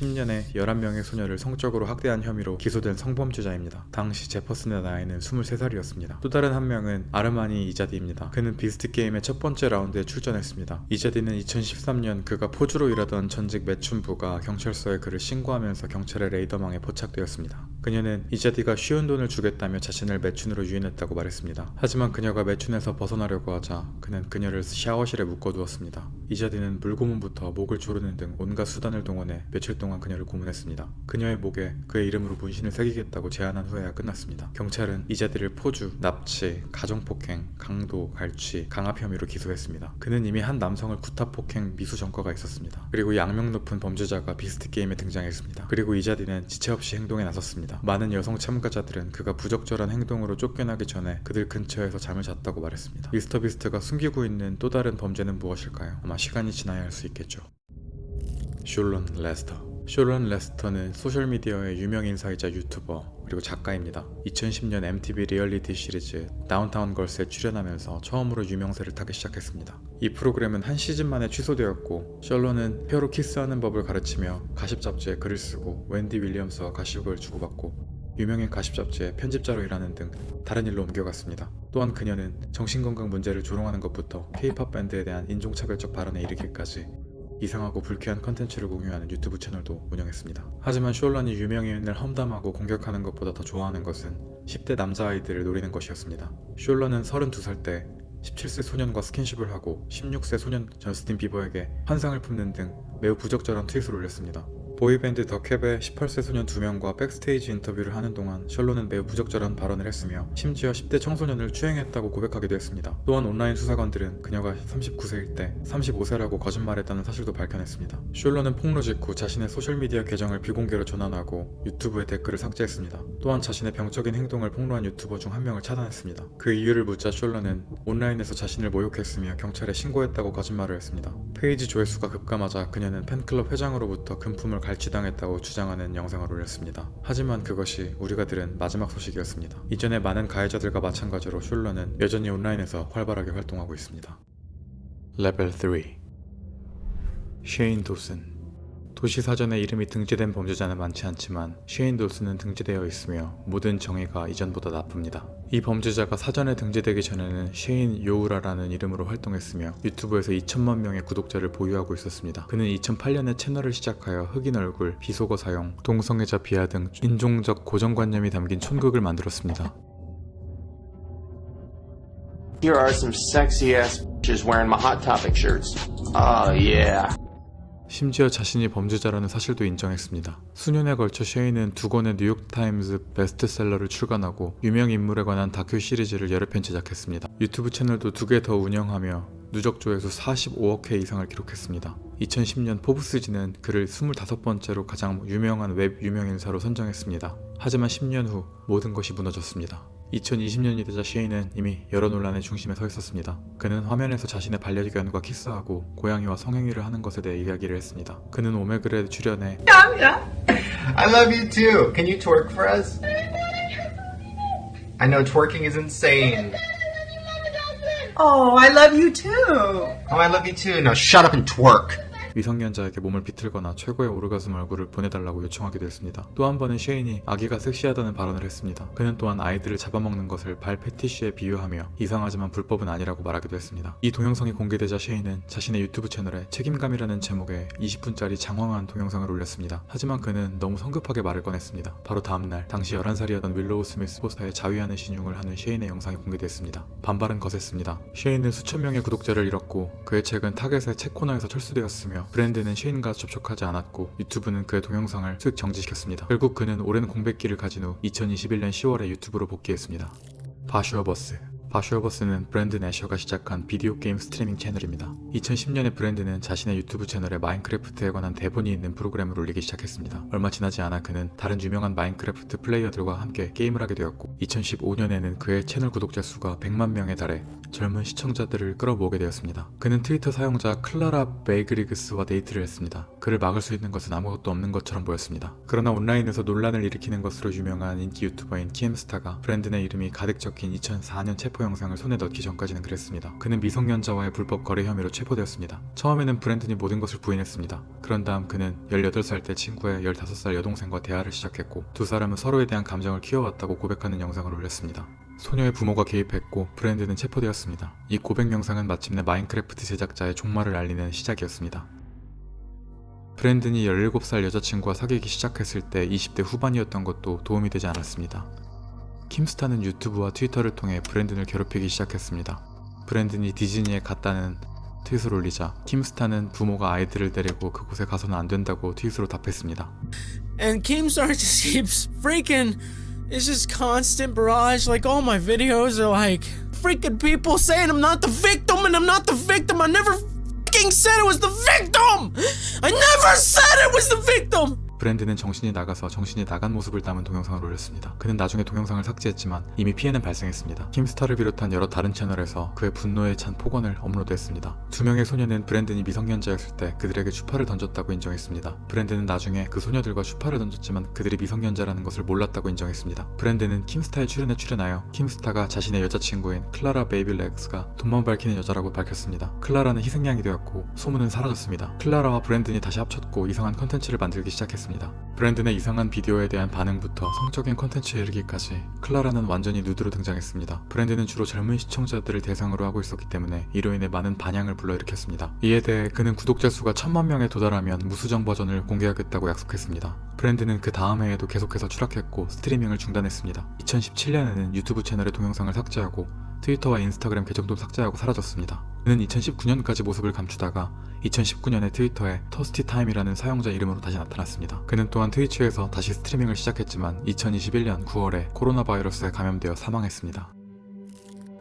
11명의 소녀를 성적으로 학대한 혐의로 기소된 성범죄자입니다. 당시 제퍼슨의 나이는 23살이었습니다. 또 다른 한 명은 아르마니 이자디입니다. 그는 비스트 게임의 첫 번째 라운드에 출전했습니다. 이자디는 2013년 그가 포주로 일하던 전직 매춘부가 경찰서에 그를 신고하면서 경찰의 레이더망에 포착되었습니다. 그녀는 이자디가 쉬운 돈을 주겠다며 자신을 매춘으로 유인했다고 말했습니다. 하지만 그녀가 매춘에서 벗어나려고 하자 그는 그녀를 샤워실에 묶어두었습니다. 이자디는 물고문부터 목을 조르는 등 온갖 수단을 동원해 며칠 동안 그녀를 고문했습니다. 그녀의 목에 그의 이름으로 문신을 새기겠다고 제안한 후에야 끝났습니다. 경찰은 이자디를 포주, 납치, 가정폭행, 강도, 갈취, 강압 혐의로 기소했습니다. 그는 이미 한 남성을 구타폭행 미수 전과가 있었습니다. 그리고 양명 높은 범죄자가 비스트 게임에 등장했습니다. 그리고 이자디는 지체 없이 행동에 나섰습니다. 많은 여성 참가자들은 그가 부적절한 행동으로 쫓겨나기 전에 그들 근처에서 잠을 잤다고 말했습니다. 미스터 비스트가 숨기고 있는 또 다른 범죄는 무엇일까요? 아마 시간이 지나야 알 수 있겠죠. 숄런 레스터. 숄런 레스터는 소셜미디어의 유명 인사이자 유튜버 그리고 작가입니다. 2010년 MTV 리얼리티 시리즈 다운타운 걸스에 출연하면서 처음으로 유명세를 타기 시작했습니다. 이 프로그램은 한 시즌 만에 취소되었고 셜런은 혀로 키스하는 법을 가르치며 가십 잡지에 글을 쓰고 웬디 윌리엄스와 가십을 주고받고 유명인 가십 잡지의 편집자로 일하는 등 다른 일로 옮겨갔습니다. 또한 그녀는 정신건강 문제를 조롱하는 것부터 K-POP 밴드에 대한 인종차별적 발언에 이르기까지 이상하고 불쾌한 컨텐츠를 공유하는 유튜브 채널도 운영했습니다. 하지만 숄런이 유명인을 험담하고 공격하는 것보다 더 좋아하는 것은 10대 남자아이들을 노리는 것이었습니다. 숄런은 32살 때 17세 소년과 스킨십을 하고 16세 소년 저스틴 비버에게 환상을 품는 등 매우 부적절한 트윗을 올렸습니다. 보이밴드 더캡의 18세 소년 2명과 백스테이지 인터뷰를 하는 동안 셜론은 매우 부적절한 발언을 했으며 심지어 10대 청소년을 추행했다고 고백하기도 했습니다. 또한 온라인 수사관들은 그녀가 39세일 때 35세라고 거짓말했다는 사실도 밝혀냈습니다. 셜론은 폭로 직후 자신의 소셜미디어 계정을 비공개로 전환하고 유튜브에 댓글을 삭제했습니다. 또한 자신의 병적인 행동을 폭로한 유튜버 중 한 명을 차단했습니다. 그 이유를 묻자 셜론은 온라인에서 자신을 모욕했으며 경찰에 신고했다고 거짓말을 했습니다. 페이지 조회수가 급감하자 그녀는 팬클럽 회장으로부터 금품을 갈취당했다고 주장하는 영상을 올렸습니다. 하지만 그것이 우리가 들은 마지막 소식이었습니다. 이전에 많은 가해자들과 마찬가지로 숄런은 여전히 온라인에서 활발하게 활동하고 있습니다. 레벨 3 셰인 도슨. 도시 사전에 이름이 등재된 범죄자는 많지 않지만 셰인 도슨은 등재되어 있으며 모든 정의가 이전보다 나쁩니다. 이 범죄자가 사전에 등재되기 전에는 셰인 요우라라는 이름으로 활동했으며 유튜브에서 2천만 명의 구독자를 보유하고 있었습니다. 그는 2008년에 채널을 시작하여 흑인 얼굴, 비속어 사용, 동성애자 비하 등 인종적 고정관념이 담긴 촌극을 만들었습니다. Here are some sexy ass bitches wearing my Hot Topic shirts. Oh yeah. 심지어 자신이 범죄자라는 사실도 인정했습니다. 수년에 걸쳐 셰인은 2권의 뉴욕타임즈 베스트셀러를 출간하고 유명 인물에 관한 다큐 시리즈를 여러 편 제작했습니다. 유튜브 채널도 2개 더 운영하며 누적 조회수 45억 회 이상을 기록했습니다. 2010년 포브스지는 그를 25번째로 가장 유명한 웹 유명인사로 선정했습니다. 하지만 10년 후 모든 것이 무너졌습니다. 2020년이 되자 셰인은 이미 여러 논란의 중심에 서 있었습니다. 그는 화면에서 자신의 반려견과 키스하고 고양이와 성행위를 하는 것에 대해 이야기를 했습니다. 그는 오메글에 출연해 I love you too. Can you twerk for us? I know twerking is insane. Oh, I love you too. Oh, I love you too. Now shut up and twerk. 미성년자에게 몸을 비틀거나 최고의 오르가즘 얼굴을 보내달라고 요청하기도 했습니다. 또 한 번은 셰인이 아기가 섹시하다는 발언을 했습니다. 그는 또한 아이들을 잡아먹는 것을 발 패티시에 비유하며 이상하지만 불법은 아니라고 말하기도 했습니다. 이 동영상이 공개되자 셰인은 자신의 유튜브 채널에 책임감이라는 제목의 20분짜리 장황한 동영상을 올렸습니다. 하지만 그는 너무 성급하게 말을 꺼냈습니다. 바로 다음날 당시 11살이었던 윌로우 스미스 포스터에 자위하는 신용을 하는 셰인의 영상이 공개됐습니다. 반발은 거셌습니다. 셰인은 수천 명의 구독자를 잃었고 그의 책은 타겟의 책 코너에서 철수되었으며 브랜드는 셰인과 접촉하지 않았고 유튜브는 그의 동영상을 수익 정지시켰습니다. 결국 그는 오랜 공백기를 가진 후 2021년 10월에 유튜브로 복귀했습니다. 바슈어버스. 바슈어버스는 브랜든 애셔가 시작한 비디오 게임 스트리밍 채널입니다. 2010년에 브랜드는 자신의 유튜브 채널에 마인크래프트에 관한 대본이 있는 프로그램을 올리기 시작했습니다. 얼마 지나지 않아 그는 다른 유명한 마인크래프트 플레이어들과 함께 게임을 하게 되었고 2015년에는 그의 채널 구독자 수가 100만 명에 달해 젊은 시청자들을 끌어모으게 되었습니다. 그는 트위터 사용자 클라라 베이그리그스와 데이트를 했습니다. 그를 막을 수 있는 것은 아무것도 없는 것처럼 보였습니다. 그러나 온라인에서 논란을 일으키는 것으로 유명한 인기 유튜버인 키엠스타가 브랜든의 이름이 가득 적힌 2004년 체포 영상을 손에 넣기 전까지는 그랬습니다. 그는 미성년자와의 불법 거래 혐의로 체포되었습니다. 처음에는 브랜든이 모든 것을 부인했습니다. 그런 다음 그는 18살 때 친구의 15살 여동생과 대화를 시작했고 두 사람은 서로에 대한 감정을 키워왔다고 고백하는 영상을 올렸습니다. 소녀의 부모가 개입했고 브랜드는 체포되었습니다. 이 고백 영상은 마침내 마인크래프트 제작자의 종말을 알리는 시작이었습니다. 브랜든이 17살 여자친구와 사귀기 시작했을 때 20대 후반이었던 것도 도움이 되지 않았습니다. 킴스타는 유튜브와 트위터를 통해 브랜든을 괴롭히기 시작했습니다. 브랜든이 디즈니에 갔다는 트윗을 올리자 킴스타는 부모가 아이들을 데리고 그곳에 가서는 안 된다고 트윗으로 답했습니다. And Keemstar just keeps freaking, it's just constant barrage. Like all my videos are like freaking people saying I'm not the victim and I'm not the victim. I never fucking said it was the victim. I never said it was the victim. 브랜든은 정신이 나가서 정신이 나간 모습을 담은 동영상을 올렸습니다. 그는 나중에 동영상을 삭제했지만 이미 피해는 발생했습니다. 킴스타를 비롯한 여러 다른 채널에서 그의 분노에 찬 폭언을 업로드했습니다. 두 명의 소녀는 브랜든이 미성년자였을 때 그들에게 추파를 던졌다고 인정했습니다. 브랜든은 나중에 그 소녀들과 추파를 던졌지만 그들이 미성년자라는 것을 몰랐다고 인정했습니다. 브랜든은 킴스타의 출연에 출연하여 킴스타가 자신의 여자친구인 클라라 베이빌렉스가 돈만 밝히는 여자라고 밝혔습니다. 클라라는 희생양이 되었고 소문은 사라졌습니다. 클라라와 브랜든이 다시 합쳤고 이상한 컨텐츠를 만들기 시작했습니다. 브랜든의 이상한 비디오에 대한 반응부터 성적인 컨텐츠에 이르기까지 클라라는 완전히 누드로 등장했습니다. 브랜든은 주로 젊은 시청자들을 대상으로 하고 있었기 때문에 이로 인해 많은 반향을 불러일으켰습니다. 이에 대해 그는 구독자 수가 1000만 명에 도달하면 무수정 버전을 공개하겠다고 약속했습니다. 브랜든은 그 다음 해에도 계속해서 추락했고 스트리밍을 중단했습니다. 2017년에는 유튜브 채널의 동영상을 삭제하고 트위터와 인스타그램 계정도 삭제하고 사라졌습니다. 그는 2019년까지 모습을 감추다가 2019년에 트위터에 터스티타임이라는 사용자 이름으로 다시 나타났습니다. 그는 또한 트위치에서 다시 스트리밍을 시작했지만 2021년 9월에 코로나 바이러스에 감염되어 사망했습니다.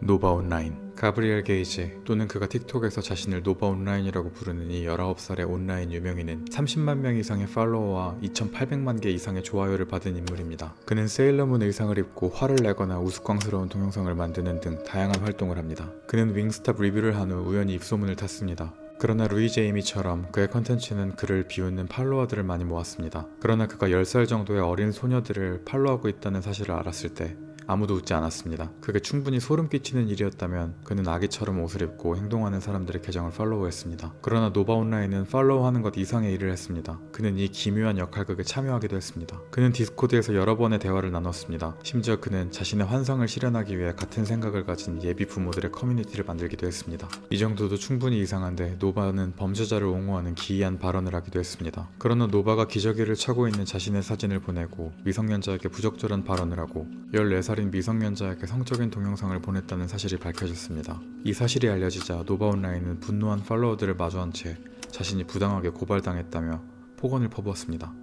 노바 온라인 가브리엘 게이지 또는 그가 틱톡에서 자신을 노바 온라인이라고 부르는 이 19살의 온라인 유명인은 30만 명 이상의 팔로워와 2800만 개 이상의 좋아요를 받은 인물입니다. 그는 세일러문 의상을 입고 화를 내거나 우스꽝스러운 동영상을 만드는 등 다양한 활동을 합니다. 그는 윙스탑 리뷰를 한 후 우연히 입소문을 탔습니다. 그러나 루이 제이미처럼 그의 컨텐츠는 그를 비웃는 팔로워들을 많이 모았습니다. 그러나 그가 10살 정도의 어린 소녀들을 팔로우하고 있다는 사실을 알았을 때 아무도 웃지 않았습니다. 그게 충분히 소름 끼치는 일이었다면 그는 아기처럼 옷을 입고 행동하는 사람들의 계정을 팔로우했습니다. 그러나 노바 온라인은 팔로우하는 것 이상의 일을 했습니다. 그는 이 기묘한 역할극에 참여하기도 했습니다. 그는 디스코드에서 여러 번의 대화를 나눴습니다. 심지어 그는 자신의 환상을 실현하기 위해 같은 생각을 가진 예비 부모들의 커뮤니티를 만들기도 했습니다. 이 정도도 충분히 이상한데 노바는 범죄자를 옹호하는 기이한 발언을 하기도 했습니다. 그러나 노바가 기저귀를 차고 있는 자신의 사진을 보내고 미성년자에게 부적절한 발언을 하고 14살인 미성년자에게 성적인 동영상을 보냈다는 사실이 밝혀졌습니다. 이 사실이 알려지자 노바 온라인은 분노한 팔로워들을 마주한 채 자신이 부당하게 고발당했다며 폭언을 퍼부었습니다.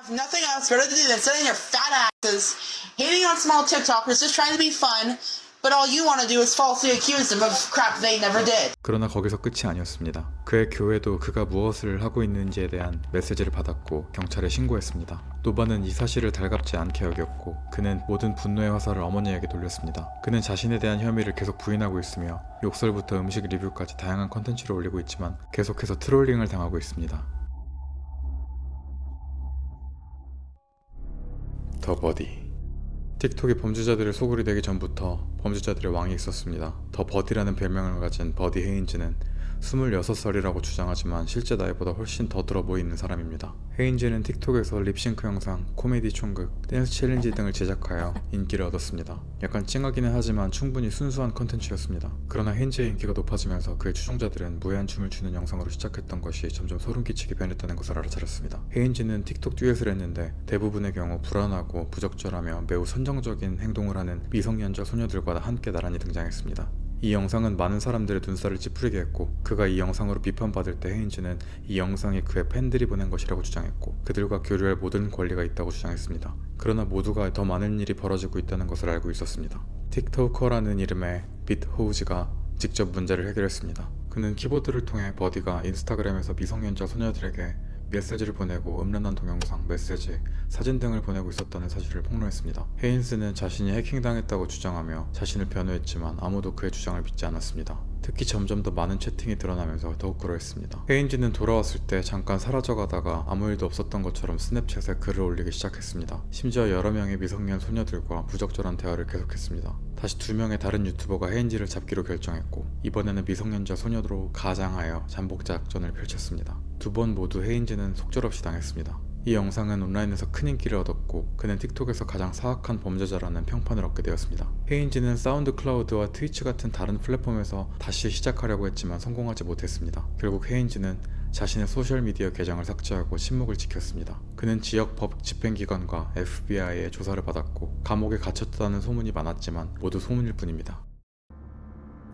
Nothing else better to do than sitting your fat asses, hating on small TikTokers, just trying to be fun, but all you want to do is falsely accuse them of crap they never did. 그러나 거기서 끝이 아니었습니다. 그의 교회도 그가 무엇을 하고 있는지에 대한 메시지를 받았고 경찰에 신고했습니다. 노바는 이 사실을 달갑지 않게 여겼고 그는 모든 분노의 화살을 어머니에게 돌렸습니다. 그는 자신에 대한 혐의를 계속 부인하고 있으며 욕설부터 음식 리뷰까지 다양한 컨텐츠를 올리고 있지만 계속해서 트롤링을 당하고 있습니다. 더 버디 틱톡이 범죄자들의 소굴이 되기 전부터 범죄자들의 왕이 있었습니다. 더 버디라는 별명을 가진 버디 헤인즈는 26살이라고 주장하지만 실제 나이보다 훨씬 더 들어 보이는 사람입니다. 헤인즈는 틱톡에서 립싱크 영상, 코미디 촌극, 댄스 챌린지 등을 제작하여 인기를 얻었습니다. 약간 찡하기는 하지만 충분히 순수한 컨텐츠였습니다. 그러나 헤인즈의 인기가 높아지면서 그의 추종자들은 무해한 춤을 추는 영상으로 시작했던 것이 점점 소름끼치게 변했다는 것을 알아차렸습니다. 헤인즈는 틱톡 듀엣을 했는데 대부분의 경우 불안하고 부적절하며 매우 선정적인 행동을 하는 미성년자 소녀들과 함께 나란히 등장했습니다. 이 영상은 많은 사람들의 눈살을 찌푸리게 했고 그가 이 영상으로 비판받을 때 헤인즈는 이 영상이 그의 팬들이 보낸 것이라고 주장했고 그들과 교류할 모든 권리가 있다고 주장했습니다. 그러나 모두가 더 많은 일이 벌어지고 있다는 것을 알고 있었습니다. 틱토커라는 이름의 빗 호우즈가 직접 문제를 해결했습니다. 그는 키보드를 통해 버디가 인스타그램에서 미성년자 소녀들에게 메시지를 보내고 음란한 동영상, 메시지, 사진 등을 보내고 있었다는 사실을 폭로했습니다. 헤인스는 자신이 해킹당했다고 주장하며 자신을 변호했지만 아무도 그의 주장을 믿지 않았습니다. 특히 점점 더 많은 채팅이 드러나면서 더욱 그러했습니다. 헤인즈는 돌아왔을 때 잠깐 사라져가다가 아무 일도 없었던 것처럼 스냅챗에 글을 올리기 시작했습니다. 심지어 여러 명의 미성년 소녀들과 부적절한 대화를 계속했습니다. 다시 2명의 다른 유튜버가 헤인즈를 잡기로 결정했고 이번에는 미성년자 소녀로 가장하여 잠복자 작전을 펼쳤습니다. 2번 모두 헤인즈는 속절없이 당했습니다. 이 영상은 온라인에서 큰 인기를 얻었고 그는 틱톡에서 가장 사악한 범죄자라는 평판을 얻게 되었습니다. 헤인즈는 사운드 클라우드와 트위치 같은 다른 플랫폼에서 다시 시작하려고 했지만 성공하지 못했습니다. 결국 헤인즈는 자신의 소셜미디어 계정을 삭제하고 침묵을 지켰습니다. 그는 지역 법 집행기관과 FBI의 조사를 받았고 감옥에 갇혔다는 소문이 많았지만 모두 소문일 뿐입니다.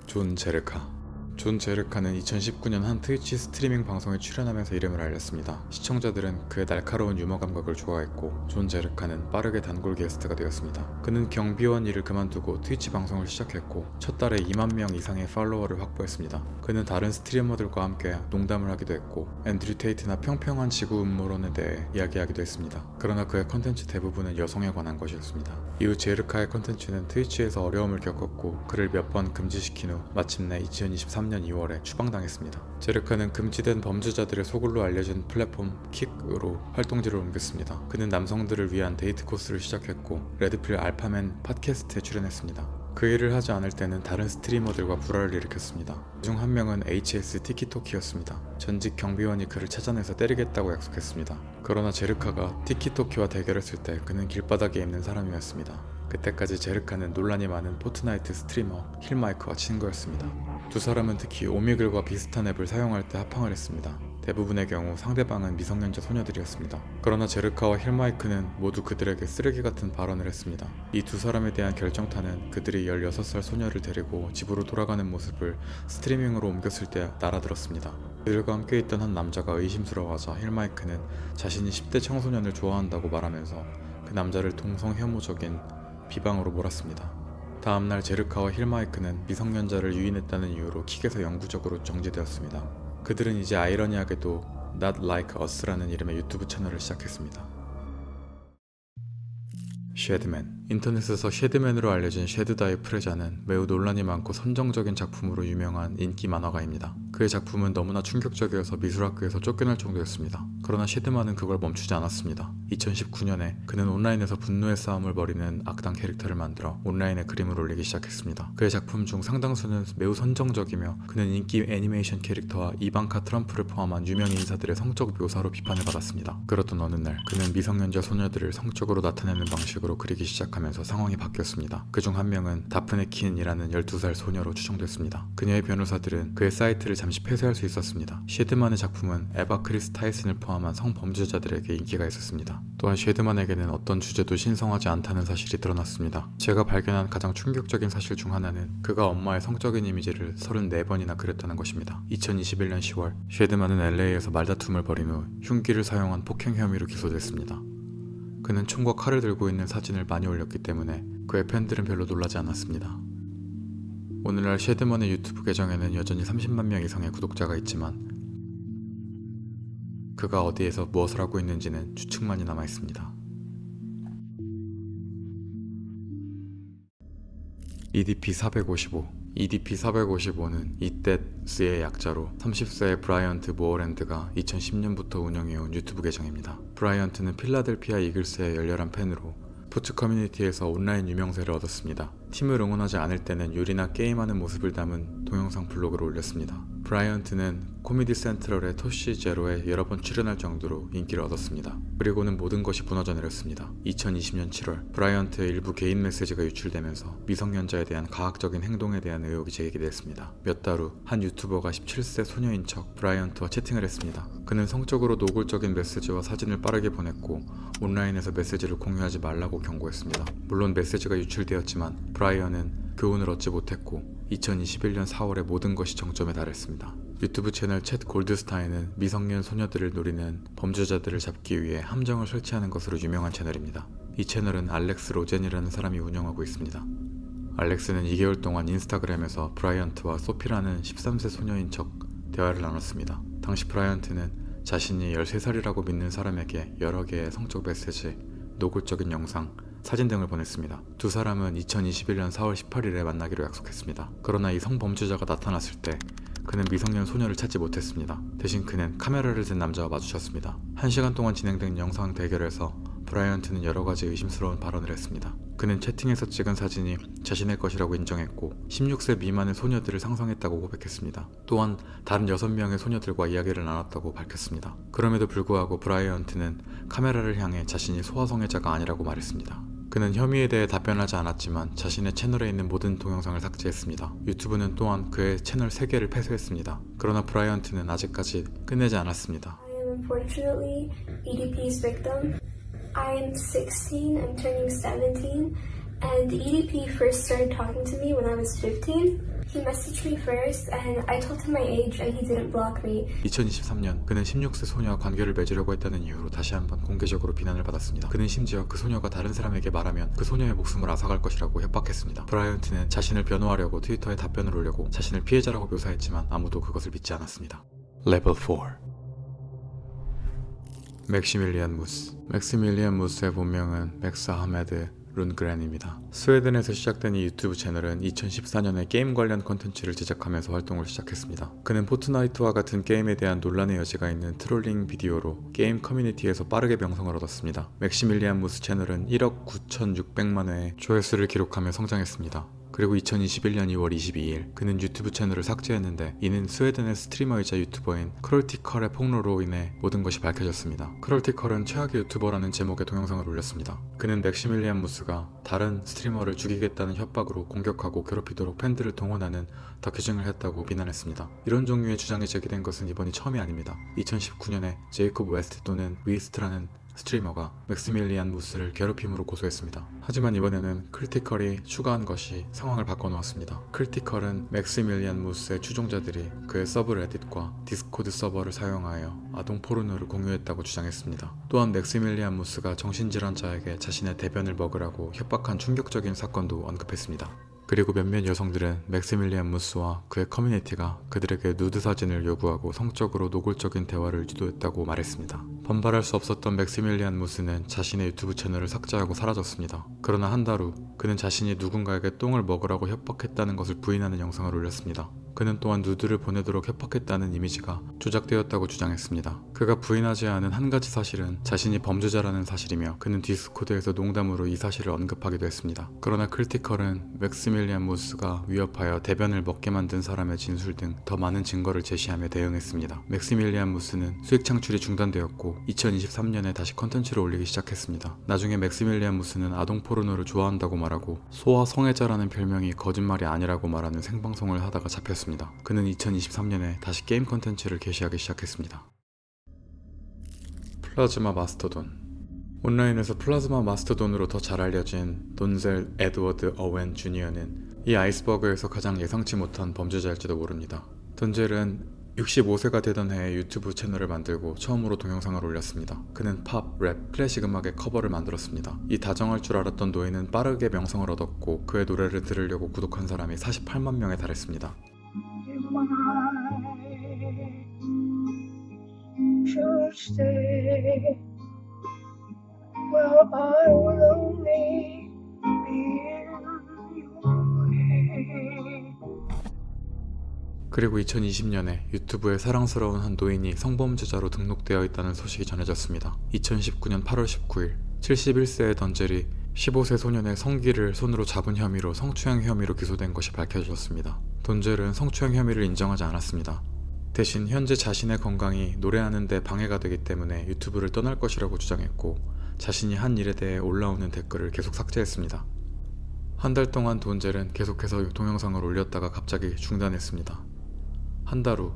존 제르카. 존 제르카는 2019년 한 트위치 스트리밍 방송에 출연하면서 이름을 알렸습니다. 시청자들은 그의 날카로운 유머 감각을 좋아했고 존 제르카는 빠르게 단골 게스트가 되었습니다. 그는 경비원 일을 그만두고 트위치 방송을 시작했고 첫 달에 2만 명 이상의 팔로워를 확보했습니다. 그는 다른 스트리머들과 함께 농담을 하기도 했고 앤드류 테이트나 평평한 지구 음모론에 대해 이야기하기도 했습니다. 그러나 그의 컨텐츠 대부분은 여성에 관한 것이었습니다. 이후 제르카의 컨텐츠는 트위치에서 어려움을 겪었고 그를 몇 번 금지시킨 후 마침내 2023년 2월에 추방당했습니다. 제르카는 금지된 범죄자들의 소굴로 알려진 플랫폼 킥으로 활동지를 옮겼습니다. 그는 남성들을 위한 데이트 코스를 시작했고 레드필 알파맨 팟캐스트에 출연했습니다. 그 일을 하지 않을 때는 다른 스트리머들과 불화를 일으켰습니다. 그중 한 명은 HS 티키토키였습니다. 전직 경비원이 그를 찾아내서 때리겠다고 약속했습니다. 그러나 제르카가 티키토키와 대결했을 때 그는 길바닥에 있는 사람이었습니다. 그때까지 제르카는 논란이 많은 포트나이트 스트리머 힐마이크와 친구였습니다. 두 사람은 특히 오미글과 비슷한 앱을 사용할 때 합방을 했습니다. 대부분의 경우 상대방은 미성년자 소녀들이었습니다. 그러나 제르카와 힐마이크는 모두 그들에게 쓰레기 같은 발언을 했습니다. 이 두 사람에 대한 결정타는 그들이 16살 소녀를 데리고 집으로 돌아가는 모습을 스트리밍으로 옮겼을 때 날아들었습니다. 그들과 함께 있던 한 남자가 의심스러워하자 힐마이크는 자신이 10대 청소년을 좋아한다고 말하면서 그 남자를 동성 혐오적인 비방으로 몰았습니다. 다음날 제르카와 힐마이크는 미성년자를 유인했다는 이유로 킥에서 영구적으로 정지되었습니다. 그들은 이제 아이러니하게도 Not Like Us라는 이름의 유튜브 채널을 시작했습니다. 쉐드맨. 인터넷에서 쉐드맨으로 알려진 쉐드다이 프레자는 매우 논란이 많고 선정적인 작품으로 유명한 인기 만화가입니다. 그의 작품은 너무나 충격적이어서 미술학교에서 쫓겨날 정도였습니다. 그러나 쉐드만은 그걸 멈추지 않았습니다. 2019년에 그는 온라인에서 분노의 싸움을 벌이는 악당 캐릭터를 만들어 온라인에 그림을 올리기 시작했습니다. 그의 작품 중 상당수는 매우 선정적이며 그는 인기 애니메이션 캐릭터와 이방카 트럼프를 포함한 유명 인사들의 성적 묘사로 비판을 받았습니다. 그렇던 어느 날 그는 미성년자 소녀들을 성적으로 나타내는 방식으로 그리기 시작하면서 상황이 바뀌었습니다. 그중 한 명은 다프네 킨이라는 12살 소녀로 추정됐습니다. 그녀의 변호사들은 그의 사이트를 잠시 폐쇄할 수 있었습니다. 쉐드만의 작품은 에바 크리스 타이슨을 포함한 성범죄자들에게 인기가 있었습니다. 또한 쉐드만에게는 어떤 주제도 신성하지 않다는 사실이 드러났습니다. 제가 발견한 가장 충격적인 사실 중 하나는 그가 엄마의 성적인 이미지를 34번이나 그렸다는 것입니다. 2021년 10월 쉐드만은 LA에서 말다툼을 벌인 후 흉기를 사용한 폭행 혐의로 기소됐습니다. 그는 총과 칼을 들고 있는 사진을 많이 올렸기 때문에 그의 팬들은 별로 놀라지 않았습니다. 오늘날 쉐드만의 유튜브 계정에는 여전히 30만 명 이상의 구독자가 있지만 그가 어디에서 무엇을 하고 있는지는 추측만이 남아있습니다. EDP-455 EDP-455는 이댓스의 약자로 30세의 브라이언트 모어랜드가 2010년부터 운영해온 유튜브 계정입니다. 브라이언트는 필라델피아 이글스의 열렬한 팬으로 스포츠 커뮤니티에서 온라인 유명세를 얻었습니다. 팀을 응원하지 않을 때는 요리나 게임하는 모습을 담은 동영상 블로그를 올렸습니다. 브라이언트는 코미디 센트럴의 토시 제로에 여러 번 출연할 정도로 인기를 얻었습니다. 그리고는 모든 것이 무너져 내렸습니다. 2020년 7월 브라이언트의 일부 개인 메시지가 유출되면서 미성년자에 대한 가학적인 행동에 대한 의혹이 제기됐습니다. 몇 달 후 한 유튜버가 17세 소녀인 척 브라이언트와 채팅을 했습니다. 그는 성적으로 노골적인 메시지와 사진을 빠르게 보냈고 온라인에서 메시지를 공유하지 말라고 경고했습니다. 물론 메시지가 유출되었지만 브라이언은 교훈을 얻지 못했고 2021년 4월에 모든 것이 정점에 달했습니다. 유튜브 채널 챗 골드스타인은 미성년 소녀들을 노리는 범죄자들을 잡기 위해 함정을 설치하는 것으로 유명한 채널입니다. 이 채널은 알렉스 로젠이라는 사람이 운영하고 있습니다. 알렉스는 2개월 동안 인스타그램에서 브라이언트와 소피라는 13세 소녀인 척 대화를 나눴습니다. 당시 브라이언트는 자신이 13살이라고 믿는 사람에게 여러 개의 성적 메시지, 노골적인 영상, 사진 등을 보냈습니다. 두 사람은 2021년 4월 18일에 만나기로 약속했습니다. 그러나 이 성범죄자가 나타났을 때 그는 미성년 소녀를 찾지 못했습니다. 대신 그는 카메라를 든 남자와 마주쳤습니다. 1시간 동안 진행된 영상 대결에서 브라이언트는 여러 가지 의심스러운 발언을 했습니다. 그는 채팅에서 찍은 사진이 자신의 것이라고 인정했고 16세 미만의 소녀들을 상상했다고 고백했습니다. 또한 다른 6명의 소녀들과 이야기를 나눴다고 밝혔습니다. 그럼에도 불구하고 브라이언트는 카메라를 향해 자신이 소아성애자가 아니라고 말했습니다. 그는 혐의에 대해 답변하지 않았지만 자신의 채널에 있는 모든 동영상을 삭제했습니다. 유튜브는 또한 그의 채널 3개를 폐쇄했습니다. 그러나 브라이언트는 아직까지 끝내지 않았습니다. I am unfortunately EDP's victim. I am 16, I'm turning 17, and EDP first started talking to me when I was 15. He messaged me first, and I told him my age, and he didn't block me. 2023년 그는 16세 소녀와 관계를 맺으려고 했다는 이유로 다시 한번 공개적으로 비난을 받았습니다. 그는 심지어 그 소녀가 다른 사람에게 말하면 그 소녀의 목숨을 앗아갈 것이라고 협박했습니다. 브라이언트는 자신을 변호하려고 트위터에 답변을 올리고 자신을 피해자라고 묘사했지만 아무도 그것을 믿지 않았습니다. 레벨 4 맥시밀리안 무스. 맥시밀리안 무스의 본명은 맥스 아흐메드 룬그렌입니다. 스웨덴에서 시작된 이 유튜브 채널은 2014년에 게임 관련 콘텐츠를 제작하면서 활동을 시작했습니다. 그는 포트나이트와 같은 게임에 대한 논란의 여지가 있는 트롤링 비디오로 게임 커뮤니티에서 빠르게 명성을 얻었습니다. 맥시밀리안 무스 채널은 1억 9,600만 회의 조회수를 기록하며 성장했습니다. 그리고 2021년 2월 22일 그는 유튜브 채널을 삭제했는데 이는 스웨덴의 스트리머이자 유튜버인 크롤티컬의 폭로로 인해 모든 것이 밝혀졌습니다. 크롤티컬은 최악의 유튜버라는 제목의 동영상을 올렸습니다. 그는 맥시밀리안 무스가 다른 스트리머를 죽이겠다는 협박으로 공격하고 괴롭히도록 팬들을 동원하는 다큐징을 했다고 비난했습니다. 이런 종류의 주장이 제기된 것은 이번이 처음이 아닙니다. 2019년에 제이콥 웨스트 또는 위스트라는 스트리머가 맥시밀리안 무스를 괴롭힘으로 고소했습니다. 하지만 이번에는 크리티컬이 추가한 것이 상황을 바꿔놓았습니다. 크리티컬은 맥시밀리안 무스의 추종자들이 그의 서브레딧과 디스코드 서버를 사용하여 아동 포르노를 공유했다고 주장했습니다. 또한 맥시밀리안 무스가 정신질환자에게 자신의 대변을 먹으라고 협박한 충격적인 사건도 언급했습니다. 그리고 몇몇 여성들은 맥시밀리안 무스와 그의 커뮤니티가 그들에게 누드 사진을 요구하고 성적으로 노골적인 대화를 유도했다고 말했습니다. 반발할 수 없었던 맥시밀리안 무스는 자신의 유튜브 채널을 삭제하고 사라졌습니다. 그러나 한 달 후 그는 자신이 누군가에게 똥을 먹으라고 협박했다는 것을 부인하는 영상을 올렸습니다. 그는 또한 누드를 보내도록 협박했다는 이미지가 조작되었다고 주장했습니다. 그가 부인하지 않은 한 가지 사실은 자신이 범죄자라는 사실이며 그는 디스코드에서 농담으로 이 사실을 언급하기도 했습니다. 그러나 크리티컬은 맥시밀리안 무스가 위협하여 대변을 먹게 만든 사람의 진술 등 더 많은 증거를 제시하며 대응했습니다. 맥시밀리안 무스는 수익 창출이 중단되었고 2023년에 다시 컨텐츠를 올리기 시작했습니다. 나중에 맥시밀리안 무스는 아동 포르노를 좋아한다고 말하고 소아 성애자라는 별명이 거짓말이 아니라고 말하는 생방송을 하다가 잡혔습니다. 그는 2023년에 다시 게임 컨텐츠를 게시하기 시작했습니다. 플라즈마 마스터돈. 온라인에서 플라즈마 마스터돈으로 더 잘 알려진 돈젤 에드워드 어웬 주니어는 이 아이스버그에서 가장 예상치 못한 범죄자일지도 모릅니다. 돈젤은 65세가 되던 해에 유튜브 채널을 만들고 처음으로 동영상을 올렸습니다. 그는 팝, 랩, 클래식 음악의 커버를 만들었습니다. 이 다정할 줄 알았던 노예는 빠르게 명성을 얻었고 그의 노래를 들으려고 구독한 사람이 48만 명에 달했습니다. 그리고 2020년에 유튜브에 사랑스러운 한 노인이 성범죄자로 등록되어 있다는 소식이 전해졌습니다. 2019년 8월 19일 71세의 던젤이 15세 소년의 성기를 손으로 잡은 혐의로 성추행 혐의로 기소된 것이 밝혀졌습니다. 돈젤은 성추행 혐의를 인정하지 않았습니다. 대신 현재 자신의 건강이 노래하는 데 방해가 되기 때문에 유튜브를 떠날 것이라고 주장했고 자신이 한 일에 대해 올라오는 댓글을 계속 삭제했습니다. 한 달 동안 돈젤은 계속해서 동영상을 올렸다가 갑자기 중단했습니다. 한 달 후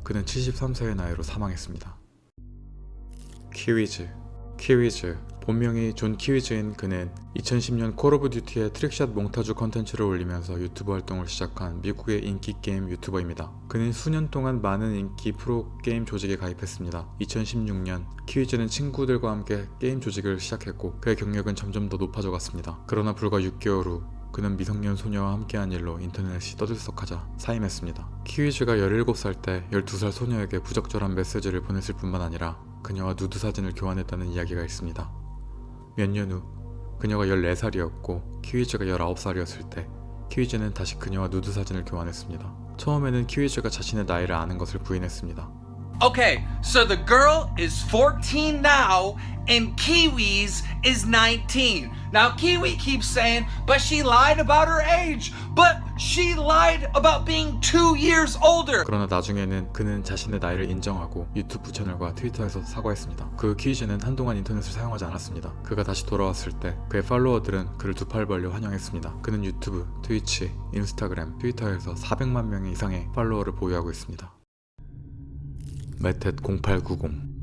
그는 73세의 나이로 사망했습니다. 키위즈 본명이 존 키위즈인 그는 2010년 콜 오브 듀티의 트릭샷 몽타주 컨텐츠를 올리면서 유튜브 활동을 시작한 미국의 인기 게임 유튜버입니다. 그는 수년 동안 많은 인기 프로게임 조직에 가입했습니다. 2016년 키위즈는 친구들과 함께 게임 조직을 시작했고 그의 경력은 점점 더 높아져 갔습니다. 그러나 불과 6개월 후 그는 미성년 소녀와 함께한 일로 인터넷이 떠들썩하자 사임했습니다. 키위즈가 17살 때 12살 소녀에게 부적절한 메시지를 보냈을 뿐만 아니라 그녀와 누드 사진을 교환했다는 이야기가 있습니다. 몇 년 후 그녀가 14살이었고 키위즈가 19살이었을 때 키위즈는 다시 그녀와 누드 사진을 교환했습니다. 처음에는 키위즈가 자신의 나이를 아는 것을 부인했습니다. Okay, so the girl is 14 now, and Kiwi's is 19. Now, Kiwi keeps saying, but she lied about her age. But she lied about being 2 years older. 그러나 나중에는 그는 자신의 나이를 인정하고 유튜브 채널과 트위터에서 사과했습니다. 그 키위즈는 한동안 인터넷을 사용하지 않았습니다. 그가 다시 돌아왔을 때 그의 팔로워들은 그를 두 팔 벌려 환영했습니다. 그는 유튜브, 트위치, 인스타그램, 트위터에서 400만 명 이상의 팔로워를 보유하고 있습니다. 메텟0890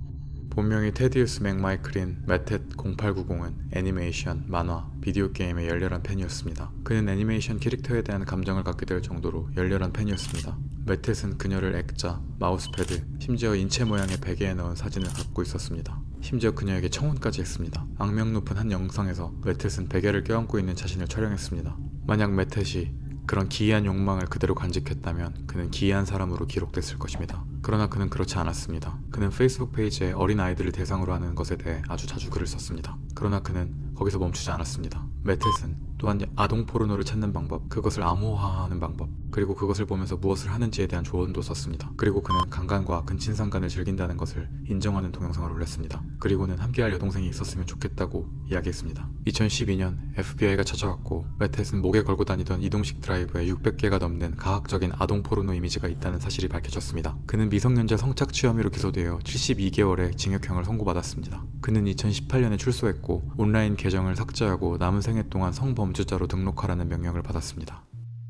본명이 테디우스 맥마이클인 메텟0890은 애니메이션, 만화, 비디오 게임의 열렬한 팬이었습니다. 그는 애니메이션 캐릭터에 대한 감정을 갖게 될 정도로 열렬한 팬이었습니다. 메텟은 그녀를 액자, 마우스패드, 심지어 인체 모양의 베개에 넣은 사진을 갖고 있었습니다. 심지어 그녀에게 청혼까지 했습니다. 악명 높은 한 영상에서 메텟은 베개를 껴안고 있는 자신을 촬영했습니다. 만약 메텟이 그런 기이한 욕망을 그대로 간직했다면 그는 기이한 사람으로 기록됐을 것입니다. 그러나 그는 그렇지 않았습니다. 그는 페이스북 페이지에 어린 아이들을 대상으로 하는 것에 대해 아주 자주 글을 썼습니다. 그러나 그는 거기서 멈추지 않았습니다. 메텟은 또한 아동 포르노를 찾는 방법, 그것을 암호화하는 방법, 그리고 그것을 보면서 무엇을 하는지에 대한 조언도 썼습니다. 그리고 그는 강간과 근친상간을 즐긴다는 것을 인정하는 동영상을 올렸습니다. 그리고는 함께할 여동생이 있었으면 좋겠다고 이야기했습니다. 2012년 FBI가 찾아왔고 메텟은 목에 걸고 다니던 이동식 드라이브에 600개가 넘는 가학적인 아동 포르노 이미지가 있다는 사실이 밝혀졌습니다. 그는 미성년자 성착취 혐의로 기소되어 72개월의 징역형을 선고받았습니다. 그는 2018년에 출소했고 온라인 계정을 삭제하고 남은 생애 동안 성범죄자로 등록하라는 명령을 받았습니다.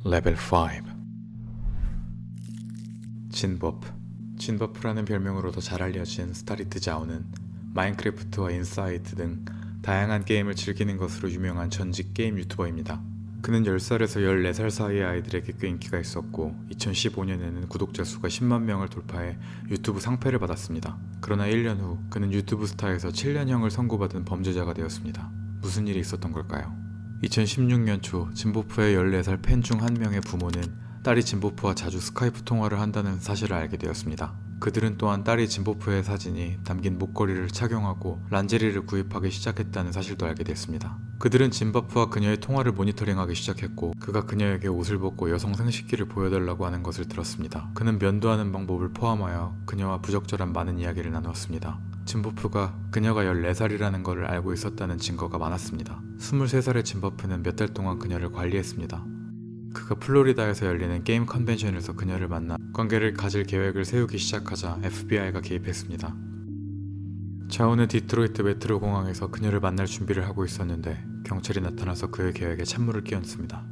레벨 5 진버프라는 별명으로 더 잘 알려진 스타리트 자오는 마인크래프트와 인사이트 등 다양한 게임을 즐기는 것으로 유명한 전직 게임 유튜버입니다. 그는 10살에서 14살 사이의 아이들에게 꽤 인기가 있었고 2015년에는 구독자 수가 10만 명을 돌파해 유튜브 상패를 받았습니다. 그러나 1년 후 그는 유튜브 스타에서 7년형을 선고받은 범죄자가 되었습니다. 무슨 일이 있었던 걸까요? 2016년 초 진보프의 14살 팬 중 한 명의 부모는 딸이 진보프와 자주 스카이프 통화를 한다는 사실을 알게 되었습니다. 그들은 또한 딸이 진보프의 사진이 담긴 목걸이를 착용하고 란제리를 구입하기 시작했다는 사실도 알게 됐습니다. 그들은 진보프와 그녀의 통화를 모니터링하기 시작했고 그가 그녀에게 옷을 벗고 여성 생식기를 보여달라고 하는 것을 들었습니다. 그는 면도하는 방법을 포함하여 그녀와 부적절한 많은 이야기를 나누었습니다. 진보프가 그녀가 14살이라는 것을 알고 있었다는 증거가 많았습니다. 23살의 진보프는 몇 달 동안 그녀를 관리했습니다. 그가 플로리다에서 열리는 게임 컨벤션에서 그녀를 만나 관계를 가질 계획을 세우기 시작하자 FBI가 개입했습니다. 자오는 디트로이트 메트로 공항에서 그녀를 만날 준비를 하고 있었는데 경찰이 나타나서 그의 계획에 찬물을 끼얹습니다.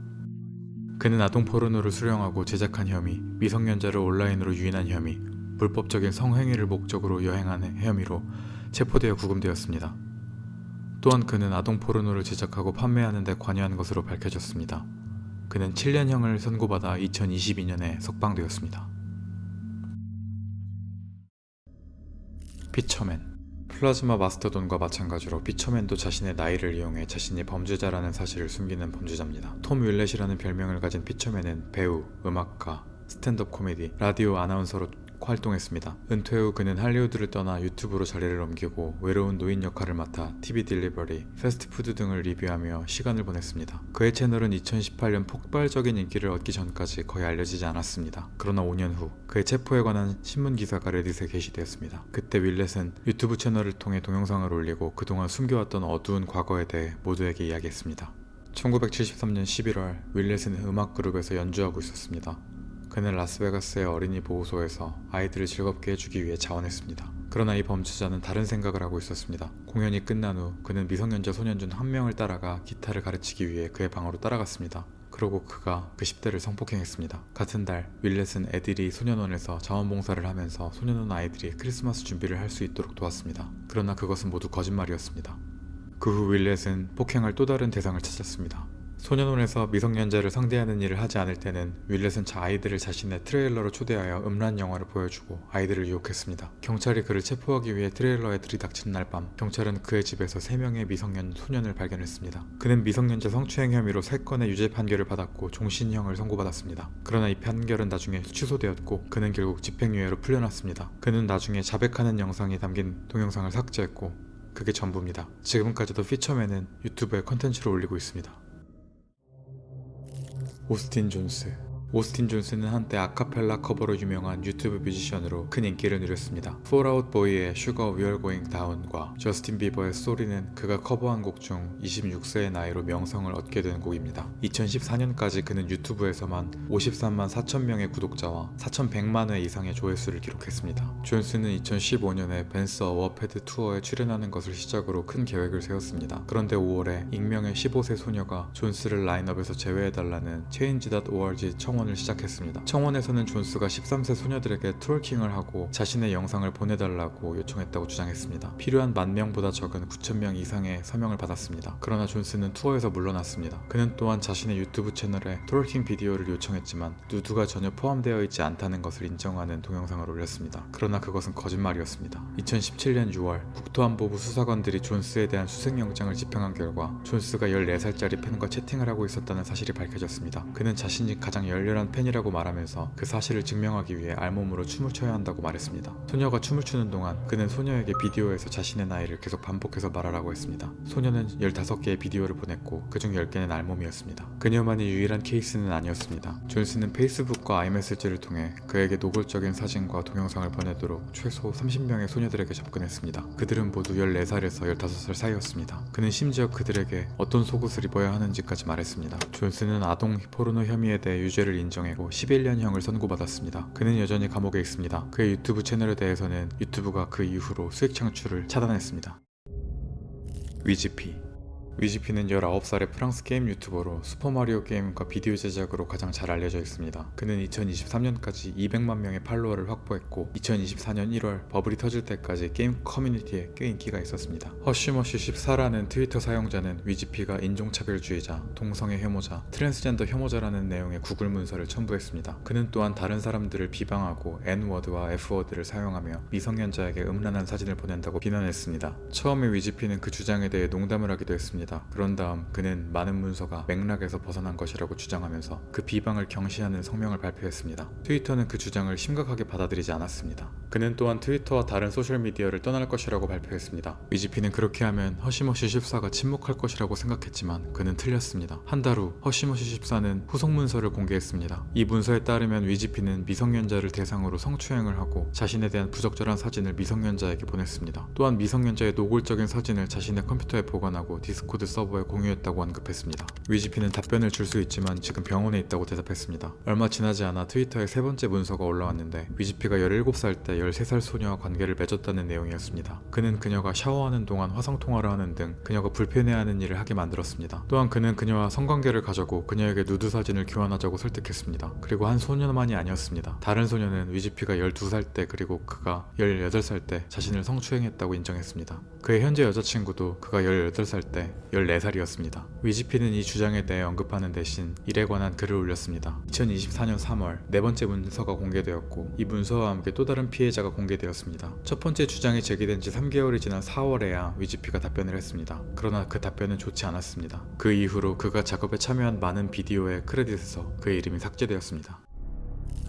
그는 아동 포르노를 수령하고 제작한 혐의, 미성년자를 온라인으로 유인한 혐의, 불법적인 성행위를 목적으로 여행한 혐의로 체포되어 구금되었습니다. 또한 그는 아동 포르노를 제작하고 판매하는 데 관여한 것으로 밝혀졌습니다. 그는 7년형을 선고받아 2022년에 석방되었습니다. 피처맨 플라즈마 마스터돈과 마찬가지로 피처맨도 자신의 나이를 이용해 자신이 범죄자라는 사실을 숨기는 범죄자입니다. 톰 윌렛이라는 별명을 가진 피처맨은 배우, 음악가, 스탠드업 코미디, 라디오 아나운서로 활동했습니다. 은퇴 후 그는 할리우드를 떠나 유튜브로 자리를 옮기고 외로운 노인 역할을 맡아 TV 딜리버리, 패스트푸드 등을 리뷰하며 시간을 보냈습니다. 그의 채널은 2018년 폭발적인 인기를 얻기 전까지 거의 알려지지 않았습니다. 그러나 5년 후 그의 체포에 관한 신문 기사가 레딧에 게시되었습니다. 그때 윌렛은 유튜브 채널을 통해 동영상을 올리고 그동안 숨겨왔던 어두운 과거에 대해 모두에게 이야기했습니다. 1973년 11월 윌렛은 음악 그룹에서 연주하고 있었습니다. 그는 라스베가스의 어린이 보호소에서 아이들을 즐겁게 해주기 위해 자원했습니다. 그러나 이 범죄자는 다른 생각을 하고 있었습니다. 공연이 끝난 후 그는 미성년자 소년 중 한 명을 따라가 기타를 가르치기 위해 그의 방으로 따라갔습니다. 그러고 그가 그 10대를 성폭행했습니다. 같은 달 윌렛은 애들이 소년원에서 자원봉사를 하면서 소년원 아이들이 크리스마스 준비를 할 수 있도록 도왔습니다. 그러나 그것은 모두 거짓말이었습니다. 그 후 윌렛은 폭행할 또 다른 대상을 찾았습니다. 소년원에서 미성년자를 상대하는 일을 하지 않을 때는 윌렛은 아이들을 자신의 트레일러로 초대하여 음란 영화를 보여주고 아이들을 유혹했습니다. 경찰이 그를 체포하기 위해 트레일러에 들이닥친 날 밤 경찰은 그의 집에서 3명의 미성년 소년을 발견했습니다. 그는 미성년자 성추행 혐의로 3건의 유죄 판결을 받았고 종신형을 선고받았습니다. 그러나 이 판결은 나중에 취소되었고 그는 결국 집행유예로 풀려났습니다. 그는 나중에 자백하는 영상이 담긴 동영상을 삭제했고 그게 전부입니다. 지금까지도 피처맨은 유튜브에 컨텐츠를 올리고 있습니다. 오스틴 존스 오스틴 존스는 한때 아카펠라 커버로 유명한 유튜브 뮤지션으로 큰 인기를 누렸습니다. Fall Out Boy의 Sugar We're Going Down과 저스틴 비버의 Sorry는 그가 커버한 곡 중 26세의 나이로 명성을 얻게 된 곡입니다. 2014년까지 그는 유튜브에서만 53만 4천 명의 구독자와 4,100만 회 이상의 조회수를 기록했습니다. 존스는 2015년에 벤스 어워패드 투어에 출연하는 것을 시작으로 큰 계획을 세웠습니다. 그런데 5월에 익명의 15세 소녀가 존스를 라인업에서 제외해달라는 Change.org 청원을 시작했습니다. 청원에서는 존스가 13세 소녀들에게 트월킹을 하고 자신의 영상을 보내달라고 요청했다고 주장했습니다. 필요한 10,000명보다 적은 9,000명 이상의 서명을 받았습니다. 그러나 존스는 투어에서 물러났습니다. 그는 또한 자신의 유튜브 채널에 트월킹 비디오를 요청했지만 누드가 전혀 포함되어 있지 않다는 것을 인정하는 동영상을 올렸습니다. 그러나 그것은 거짓말이었습니다. 2017년 6월 국토안보부 수사관들이 존스에 대한 수색영장을 집행한 결과 존스가 14살짜리 팬과 채팅을 하고 있었다는 사실이 밝혀졌습니다. 그는 자신이 가장 열렬한 팬이라고 말하면서 그 사실을 증명하기 위해 알몸으로 춤을 춰야 한다고 말했습니다. 소녀가 춤을 추는 동안 그는 소녀에게 비디오에서 자신의 나이를 계속 반복해서 말하라고 했습니다. 소녀는 15개의 비디오를 보냈고 그중 10개는 알몸이었습니다. 그녀만이 유일한 케이스는 아니었습니다. 존스는 페이스북과 아이메시지를 통해 그에게 노골적인 사진과 동영상을 보내도록 최소 30명의 소녀들에게 접근했습니다. 그들은 모두 14살에서 15살 사이였습니다. 그는 심지어 그들에게 어떤 속옷을 입어야 하는지까지 말했습니다. 존스는 아동 포르노 혐의에 대해 유죄를 인정하고 11년형을 선고받았습니다. 그는 여전히 감옥에 있습니다. 그의 유튜브 채널에 대해서는 유튜브가 그 이후로 수익 창출을 차단했습니다. 위지피는 19살의 프랑스 게임 유튜버로 슈퍼마리오 게임과 비디오 제작으로 가장 잘 알려져 있습니다. 그는 2023년까지 200만 명의 팔로워를 확보했고 2024년 1월 버블이 터질 때까지 게임 커뮤니티에 꽤 인기가 있었습니다. 허쉬머쉬14라는 트위터 사용자는 위지피가 인종차별주의자, 동성애 혐오자, 트랜스젠더 혐오자라는 내용의 구글 문서를 첨부했습니다. 그는 또한 다른 사람들을 비방하고 N워드와 F워드를 사용하며 미성년자에게 음란한 사진을 보낸다고 비난했습니다. 처음에 위지피는 그 주장에 대해 농담을 하기도 했습니다. 그런 다음 그는 많은 문서가 맥락에서 벗어난 것이라고 주장하면서 그 비방을 경시하는 성명을 발표했습니다. 트위터는 그 주장을 심각하게 받아들이지 않았습니다. 그는 또한 트위터와 다른 소셜미디어를 떠날 것이라고 발표했습니다. 위지피는 그렇게 하면 허쉬머쉬14가 침묵할 것이라고 생각했지만 그는 틀렸습니다. 한 달 후 허쉬머쉬14는 후속 문서를 공개했습니다. 이 문서에 따르면 위지피는 미성년자를 대상으로 성추행을 하고 자신에 대한 부적절한 사진을 미성년자에게 보냈습니다. 또한 미성년자의 노골적인 사진을 자신의 컴퓨터에 보관하고 디스코드 서버에 공유했다고 언급했습니다. 위지피는 답변을 줄 수 있지만 지금 병원에 있다고 대답했습니다. 얼마 지나지 않아 트위터에 세 번째 문서가 올라왔는데 위지피가 17살 때 13살 소녀와 관계를 맺었다는 내용이었습니다. 그는 그녀가 샤워하는 동안 화상통화를 하는 등 그녀가 불편해하는 일을 하게 만들었습니다. 또한 그는 그녀와 성관계를 가져고 그녀에게 누드 사진을 교환하자고 설득했습니다. 그리고 한 소녀만이 아니었습니다. 다른 소녀는 위지피가 12살 때 그리고 그가 18살 때 자신을 성추행했다고 인정했습니다. 그의 현재 여자친구도 그가 18살 때 14살이었습니다. 위지피는 이 주장에 대해 언급하는 대신 일에 관한 글을 올렸습니다. 2024년 3월 네 번째 문서가 공개되었고 이 문서와 함께 또 다른 피해자가 공개되었습니다. 첫 번째 주장이 제기된 지 3개월이 지난 4월에야 위지피가 답변을 했습니다. 그러나 그 답변은 좋지 않았습니다. 그 이후로 그가 작업에 참여한 많은 비디오의 크레딧에서 그의 이름이 삭제되었습니다.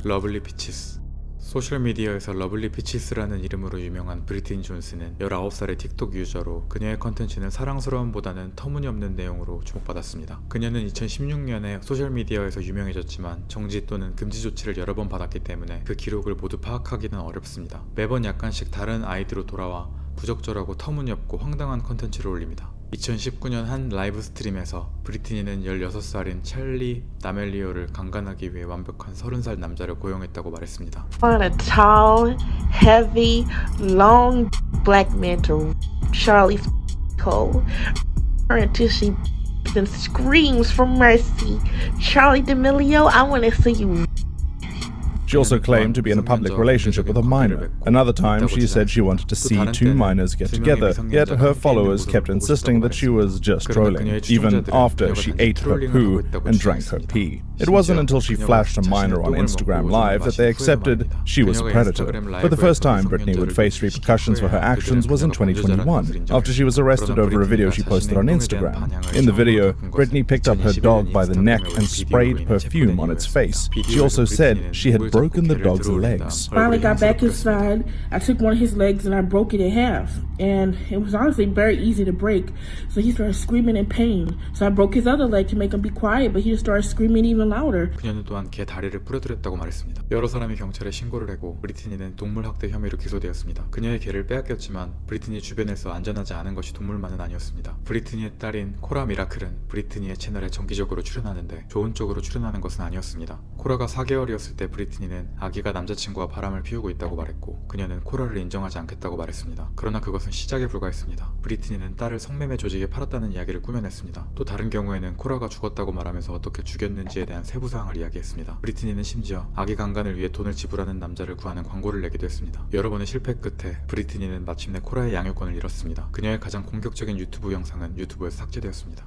러블리 피치스. 소셜미디어에서 러블리 피치스라는 이름으로 유명한 브리트니 존스는 19살의 틱톡 유저로 그녀의 컨텐츠는 사랑스러움보다는 터무니없는 내용으로 주목받았습니다. 그녀는 2016년에 소셜미디어에서 유명해졌지만 정지 또는 금지 조치를 여러 번 받았기 때문에 그 기록을 모두 파악하기는 어렵습니다. 매번 약간씩 다른 아이디로 돌아와 부적절하고 터무니없고 황당한 컨텐츠를 올립니다. 2019년 한 라이브 스트림에서 브리트니는 16살인 찰리 나멜리오를 강간하기 위해 완벽한 30살 남자를 고용했다고 말했습니다. I want a tall, heavy, long black man to Charlie Cole until she then screams for mercy. Charlie D'Amelio, I want to see you. She also claimed to be in a public relationship with a minor. Another time, she said she wanted to see two minors get together, yet her followers kept insisting that she was just trolling, even after she ate her poo and drank her pee. It wasn't until she flashed a minor on Instagram Live that they accepted she was a predator. But the first time Britney would face repercussions for her actions was in 2021, after she was arrested over a video she posted on Instagram. In the video, Britney picked up her dog by the neck and sprayed perfume on its face. She also said she had broken the dog's legs. Finally got back inside. I took one of his legs and I broke it in half. and it was honestly very easy to break. So he started screaming in pain. So I broke his other leg to make him be quiet, but he just started screaming even louder. 그녀는 또한 걔 다리를 부러뜨렸다고 말했습니다. 여러 사람이 경찰에 신고를 했고 브리트니는 동물 학대 혐의로 기소되었습니다. 그녀의 개를 빼앗겼지만 브리트니 주변에서 안전하지 않은 것이 동물만은 아니었습니다. 브리트니의 딸인 코라 미라클은 브리트니의 채널에 정기적으로 출연하는데 좋은 쪽으로 출연하는 것은 아니었습니다. 코라가 4개월이었을 때 브리트니는 아기가 남자친구와 바람을 피우고 있다고 말했고 그녀는 코라를 인정하지 않겠다고 말했습니다. 그러나 그것은 시작에 불과했습니다. 브리트니는 딸을 성매매 조직에 팔았다는 이야기를 꾸며냈습니다. 또 다른 경우에는 코라가 죽었다고 말하면서 어떻게 죽였는지에 대한 세부 사항을 이야기했습니다. 브리트니는 심지어 아기 강간을 위해 돈을 지불하는 남자를 구하는 광고를 내기도 했습니다. 여러 번의 실패 끝에 브리트니는 마침내 코라의 양육권을 잃었습니다. 그녀의 가장 공격적인 유튜브 영상은 유튜브에서 삭제되었습니다.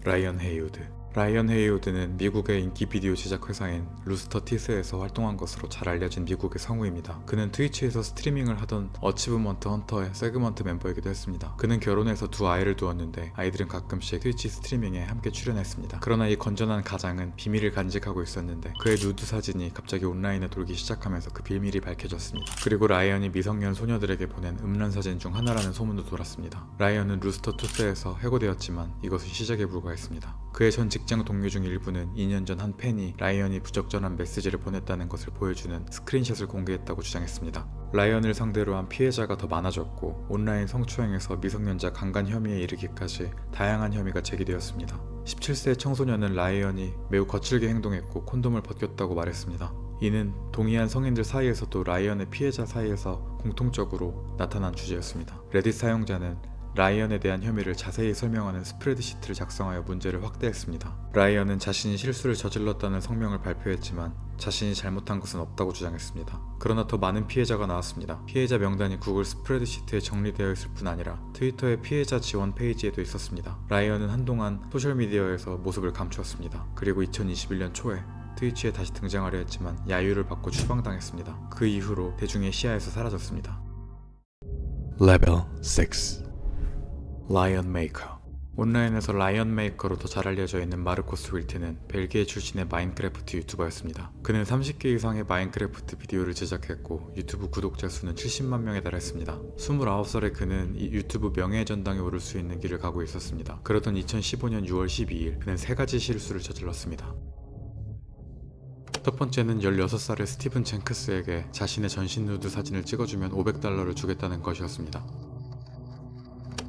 라이언 헤이우드. 라이언 헤이우드는 미국의 인기 비디오 제작 회사인 루스터 티스에서 활동한 것으로 잘 알려진 미국의 성우입니다. 그는 트위치에서 스트리밍을 하던 어치브먼트 헌터의 세그먼트 멤버이기도 했습니다. 그는 결혼해서 두 아이를 두었는데 아이들은 가끔씩 트위치 스트리밍에 함께 출연했습니다. 그러나 이 건전한 가장은 비밀을 간직하고 있었는데 그의 누드 사진이 갑자기 온라인에 돌기 시작하면서 그 비밀이 밝혀졌습니다. 그리고 라이언이 미성년 소녀들에게 보낸 음란 사진 중 하나라는 소문도 돌았습니다. 라이언은 루스터 투스에서 해고되었지만 이것은 시작에 불과했습니다. 그의 전 직장 동료 중 일부는 2년 전 한 팬이 라이언이 부적절한 메시지를 보냈다는 것을 보여주는 스크린샷을 공개했다고 주장했습니다. 라이언을 상대로 한 피해자가 더 많아졌고 온라인 성추행에서 미성년자 강간 혐의에 이르기까지 다양한 혐의가 제기되었습니다. 17세 청소년은 라이언이 매우 거칠게 행동했고 콘돔을 벗겼다고 말했습니다. 이는 동의한 성인들 사이에서도 라이언의 피해자 사이에서 공통적으로 나타난 주제였습니다. 레딧 사용자는 라이언에 대한 혐의를 자세히 설명하는 스프레드시트를 작성하여 문제를 확대했습니다. 라이언은 자신이 실수를 저질렀다는 성명을 발표했지만 자신이 잘못한 것은 없다고 주장했습니다. 그러나 더 많은 피해자가 나왔습니다. 피해자 명단이 구글 스프레드시트에 정리되어 있을 뿐 아니라 트위터의 피해자 지원 페이지에도 있었습니다. 라이언은 한동안 소셜미디어에서 모습을 감추었습니다. 그리고 2021년 초에 트위치에 다시 등장하려 했지만 야유를 받고 추방당했습니다. 그 이후로 대중의 시야에서 사라졌습니다. 레벨 6 라이언 메이커. 온라인에서 라이언 메이커로 더 잘 알려져 있는 마르코스 윌트는 벨기에 출신의 마인크래프트 유튜버였습니다. 그는 30개 이상의 마인크래프트 비디오를 제작했고 유튜브 구독자 수는 70만 명에 달했습니다. 29살의 그는 이 유튜브 명예의 전당에 오를 수 있는 길을 가고 있었습니다. 그러던 2015년 6월 12일 그는 3가지 실수를 저질렀습니다. 첫 번째는 16살의 스티븐 젠크스에게 자신의 전신 누드 사진을 찍어주면 $500를 주겠다는 것이었습니다.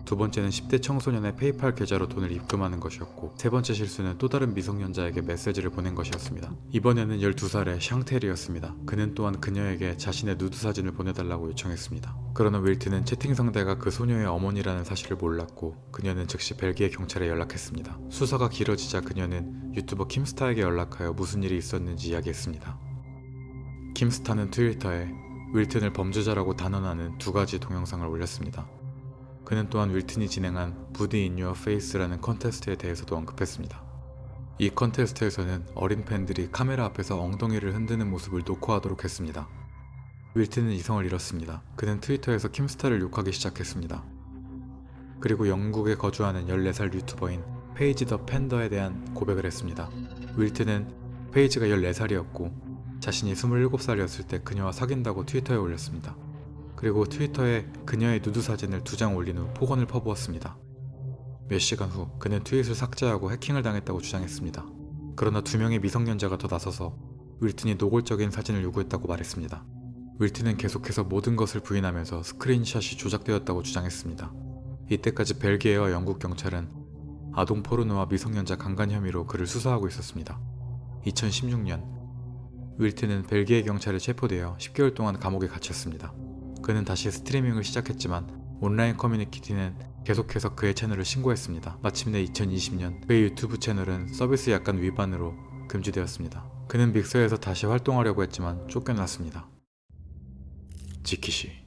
두 번째는 10대 청소년의 페이팔 계좌로 돈을 입금하는 것이었고 세 번째 실수는 또 다른 미성년자에게 메시지를 보낸 것이었습니다. 이번에는 12살의 샹텔이었습니다. 그는 또한 그녀에게 자신의 누드 사진을 보내달라고 요청했습니다. 그러나 윌트는 채팅 상대가 그 소녀의 어머니라는 사실을 몰랐고 그녀는 즉시 벨기에 경찰에 연락했습니다. 수사가 길어지자 그녀는 유튜버 킴스타에게 연락하여 무슨 일이 있었는지 이야기했습니다. 킴스타는 트위터에 윌튼을 범죄자라고 단언하는 2가지 동영상을 올렸습니다. 그는 또한 윌튼이 진행한 Booty in Your Face라는 컨테스트에 대해서도 언급했습니다. 이 컨테스트에서는 어린 팬들이 카메라 앞에서 엉덩이를 흔드는 모습을 녹화하도록 했습니다. 윌튼은 이성을 잃었습니다. 그는 트위터에서 킴스타를 욕하기 시작했습니다. 그리고 영국에 거주하는 14살 유튜버인 페이지 더 팬더에 대한 고백을 했습니다. 윌튼은 페이지가 14살이었고 자신이 27살이었을 때 그녀와 사귄다고 트위터에 올렸습니다. 그리고 트위터에 그녀의 누드 사진을 2장 올린 후 폭언을 퍼부었습니다. 몇 시간 후 그는 트윗을 삭제하고 해킹을 당했다고 주장했습니다. 그러나 2명의 미성년자가 더 나서서 윌튼이 노골적인 사진을 요구했다고 말했습니다. 윌튼은 계속해서 모든 것을 부인하면서 스크린샷이 조작되었다고 주장했습니다. 이때까지 벨기에와 영국 경찰은 아동 포르노와 미성년자 강간 혐의로 그를 수사하고 있었습니다. 2016년 윌튼은 벨기에 경찰에 체포되어 10개월 동안 감옥에 갇혔습니다. 그는 다시 스트리밍을 시작했지만 온라인 커뮤니티는 계속해서 그의 채널을 신고했습니다. 마침내 2020년 그의 유튜브 채널은 서비스 약관 위반으로 금지되었습니다. 그는 믹서에서 다시 활동하려고 했지만 쫓겨났습니다. 지키시.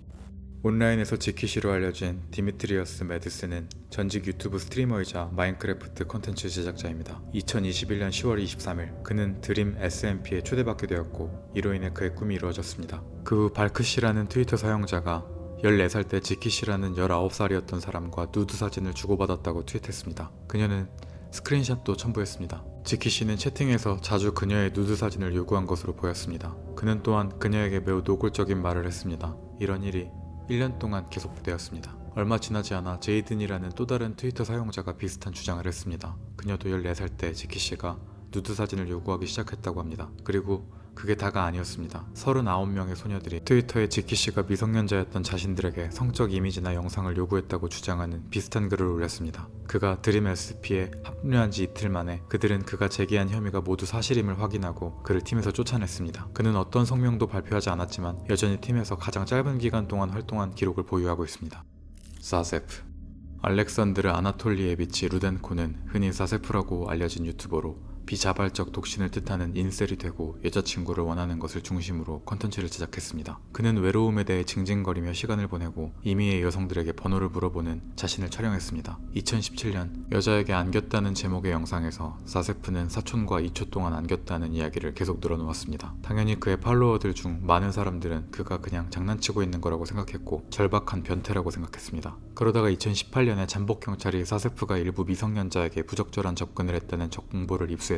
온라인에서 지키시로 알려진 디미트리어스 매드스는 전직 유튜브 스트리머이자 마인크래프트 콘텐츠 제작자입니다. 2021년 10월 23일 그는 드림 SMP에 초대받게 되었고 이로 인해 그의 꿈이 이루어졌습니다. 그 후 발크시라는 트위터 사용자가 14살 때 지키시라는 19살이었던 사람과 누드 사진을 주고받았다고 트윗했습니다. 그녀는 스크린샷도 첨부했습니다. 지키시는 채팅에서 자주 그녀의 누드 사진을 요구한 것으로 보였습니다. 그는 또한 그녀에게 매우 노골적인 말을 했습니다. 이런 일이 1년 동안 계속되었습니다. 얼마 지나지 않아 제이든이라는 또 다른 트위터 사용자가 비슷한 주장을 했습니다. 그녀도 14살 때 지키 씨가 누드 사진을 요구하기 시작했다고 합니다. 그리고 그게 다가 아니었습니다. 39명의 소녀들이 트위터에 지키 씨가 미성년자였던 자신들에게 성적 이미지나 영상을 요구했다고 주장하는 비슷한 글을 올렸습니다. 그가 드림 SP에 합류한 지 이틀 만에 그들은 그가 제기한 혐의가 모두 사실임을 확인하고 그를 팀에서 쫓아냈습니다. 그는 어떤 성명도 발표하지 않았지만 여전히 팀에서 가장 짧은 기간 동안 활동한 기록을 보유하고 있습니다. 사세프 알렉산드르 아나톨리에비치 루덴코는 흔히 사세프라고 알려진 유튜버로 비자발적 독신을 뜻하는 인셀이 되고 여자친구를 원하는 것을 중심으로 컨텐츠를 제작했습니다. 그는 외로움에 대해 징징거리며 시간을 보내고 이미의 여성들에게 번호를 물어보는 자신을 촬영했습니다. 2017년 여자에게 안겼다는 제목의 영상에서 사세프는 사촌과 2초 동안 안겼다는 이야기를 계속 늘어놓았습니다. 당연히 그의 팔로워들 중 많은 사람들은 그가 그냥 장난치고 있는 거라고 생각했고 절박한 변태라고 생각했습니다. 그러다가 2018년에 잠복경찰이 사세프가 일부 미성년자에게 부적절한 접근을 했다는 정보를 입수했습니다.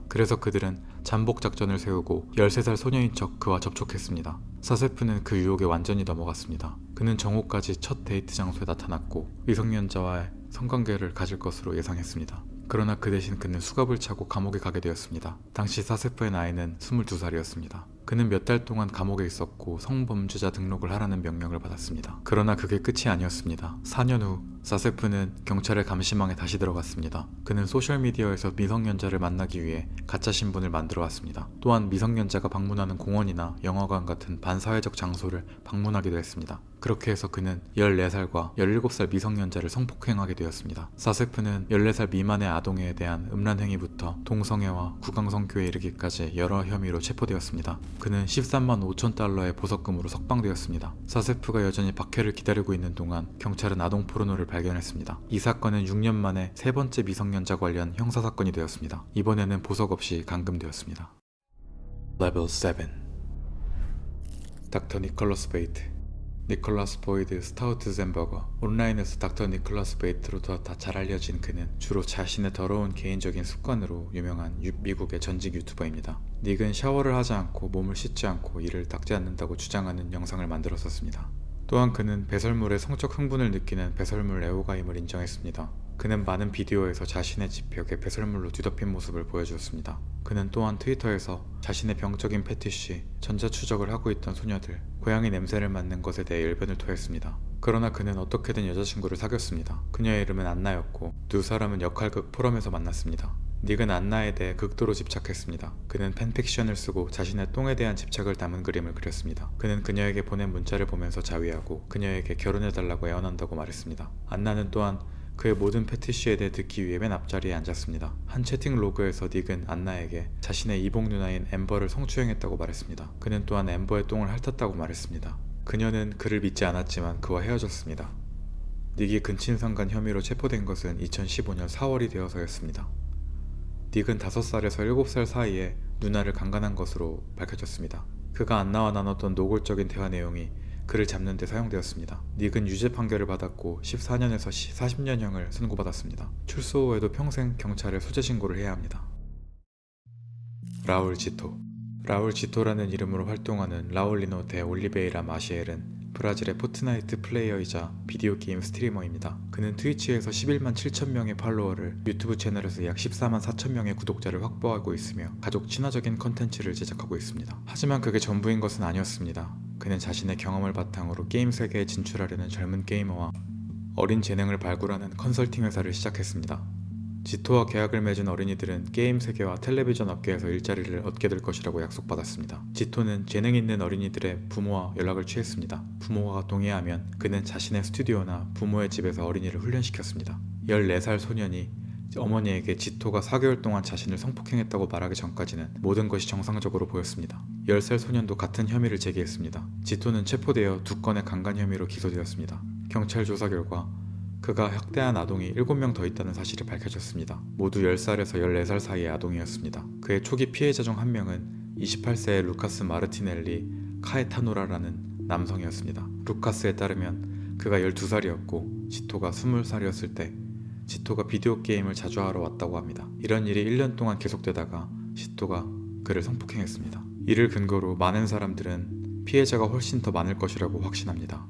그래서 그들은 잠복 작전을 세우고 13살 소녀인 척 그와 접촉했습니다. 사세프는 그 유혹에 완전히 넘어갔습니다. 그는 정오까지 첫 데이트 장소에 나타났고 미성년자와의 성관계를 가질 것으로 예상했습니다. 그러나 그 대신 그는 수갑을 차고 감옥에 가게 되었습니다. 당시 사세프의 나이는 22살이었습니다. 그는 몇 달 동안 감옥에 있었고 성범죄자 등록을 하라는 명령을 받았습니다. 그러나 그게 끝이 아니었습니다. 4년 후 사세프는 경찰의 감시망에 다시 들어갔습니다. 그는 소셜미디어에서 미성년자를 만나기 위해 가짜 신분을 만들어 왔습니다. 또한 미성년자가 방문하는 공원이나 영화관 같은 반사회적 장소를 방문하기도 했습니다. 그렇게 해서 그는 14살과 17살 미성년자를 성폭행하게 되었습니다. 사세프는 14살 미만의 아동에 대한 음란 행위부터 동성애와 구강성교에 이르기까지 여러 혐의로 체포되었습니다. 그는 13만 5천 달러의 보석금으로 석방되었습니다. 사세프가 여전히 박해를 기다리고 있는 동안 경찰은 아동 포르노를 발견했습니다. 이 사건은 6년 만에 세 번째 미성년자 관련 형사사건이 되었습니다. 이번에는 보석 없이 감금되었습니다. 레벨 7 닥터 니콜라스 베이트 니콜라스 보이드 스타우트젠버거 온라인에서 닥터 니콜라스 베이트로 더 잘 알려진 그는 주로 자신의 더러운 개인적인 습관으로 유명한 미국의 전직 유튜버입니다. 닉은 샤워를 하지 않고 몸을 씻지 않고 이를 닦지 않는다고 주장하는 영상을 만들었었습니다. 또한 그는 배설물에 성적 흥분을 느끼는 배설물 애호가임을 인정했습니다. 그는 많은 비디오에서 자신의 집 벽에 배설물로 뒤덮인 모습을 보여주었습니다. 그는 또한 트위터에서 자신의 병적인 패티시, 전자추적을 하고 있던 소녀들, 고양이 냄새를 맡는 것에 대해 일변을 토했습니다. 그러나 그는 어떻게든 여자친구를 사귀었습니다. 그녀의 이름은 안나였고 두 사람은 역할극 포럼에서 만났습니다. 닉은 안나에 대해 극도로 집착했습니다. 그는 팬픽션을 쓰고 자신의 똥에 대한 집착을 담은 그림을 그렸습니다. 그는 그녀에게 보낸 문자를 보면서 자위하고 그녀에게 결혼해달라고 애원한다고 말했습니다. 안나는 또한 그의 모든 패티시에 대해 듣기 위해 맨 앞자리에 앉았습니다. 한 채팅 로그에서 닉은 안나에게 자신의 이복 누나인 엠버를 성추행했다고 말했습니다. 그는 또한 엠버의 똥을 핥았다고 말했습니다. 그녀는 그를 믿지 않았지만 그와 헤어졌습니다. 닉이 근친상간 혐의로 체포된 것은 2015년 4월이 되어서였습니다. 닉은 5살에서 7살 사이에 누나를 강간한 것으로 밝혀졌습니다. 그가 안나와 나눴던 노골적인 대화 내용이 그를 잡는 데 사용되었습니다. 닉은 유죄 판결을 받았고 14년에서 40년형을 선고받았습니다. 출소 후에도 평생 경찰에 소재 신고를 해야 합니다. 라울 지토 라울 지토라는 이름으로 활동하는 라울리노 데 올리베이라 마시엘은 브라질의 포트나이트 플레이어이자 비디오 게임 스트리머입니다. 그는 트위치에서 11만 7천 명의 팔로워를, 유튜브 채널에서 약 14만 4천 명의 구독자를 확보하고 있으며 가족 친화적인 컨텐츠를 제작하고 있습니다. 하지만 그게 전부인 것은 아니었습니다. 그는 자신의 경험을 바탕으로 게임 세계에 진출하려는 젊은 게이머와 어린 재능을 발굴하는 컨설팅 회사를 시작했습니다. 지토와 계약을 맺은 어린이들은 게임 세계와 텔레비전 업계에서 일자리를 얻게 될 것이라고 약속받았습니다. 지토는 재능 있는 어린이들의 부모와 연락을 취했습니다. 부모가 동의하면 그는 자신의 스튜디오나 부모의 집에서 어린이를 훈련시켰습니다. 14살 소년이 어머니에게 지토가 4개월 동안 자신을 성폭행했다고 말하기 전까지는 모든 것이 정상적으로 보였습니다. 10살 소년도 같은 혐의를 제기했습니다. 지토는 체포되어 2건의 강간 혐의로 기소되었습니다. 경찰 조사 결과 그가 학대한 아동이 7명 더 있다는 사실이 밝혀졌습니다. 모두 10살에서 14살 사이의 아동이었습니다. 그의 초기 피해자 중 한 명은 28세의 루카스 마르티넬리 카에타노라라는 남성이었습니다. 루카스에 따르면 그가 12살이었고 지토가 20살이었을 때 지토가 비디오 게임을 자주 하러 왔다고 합니다. 이런 일이 1년 동안 계속되다가 지토가 그를 성폭행했습니다. 이를 근거로 많은 사람들은 피해자가 훨씬 더 많을 것이라고 확신합니다.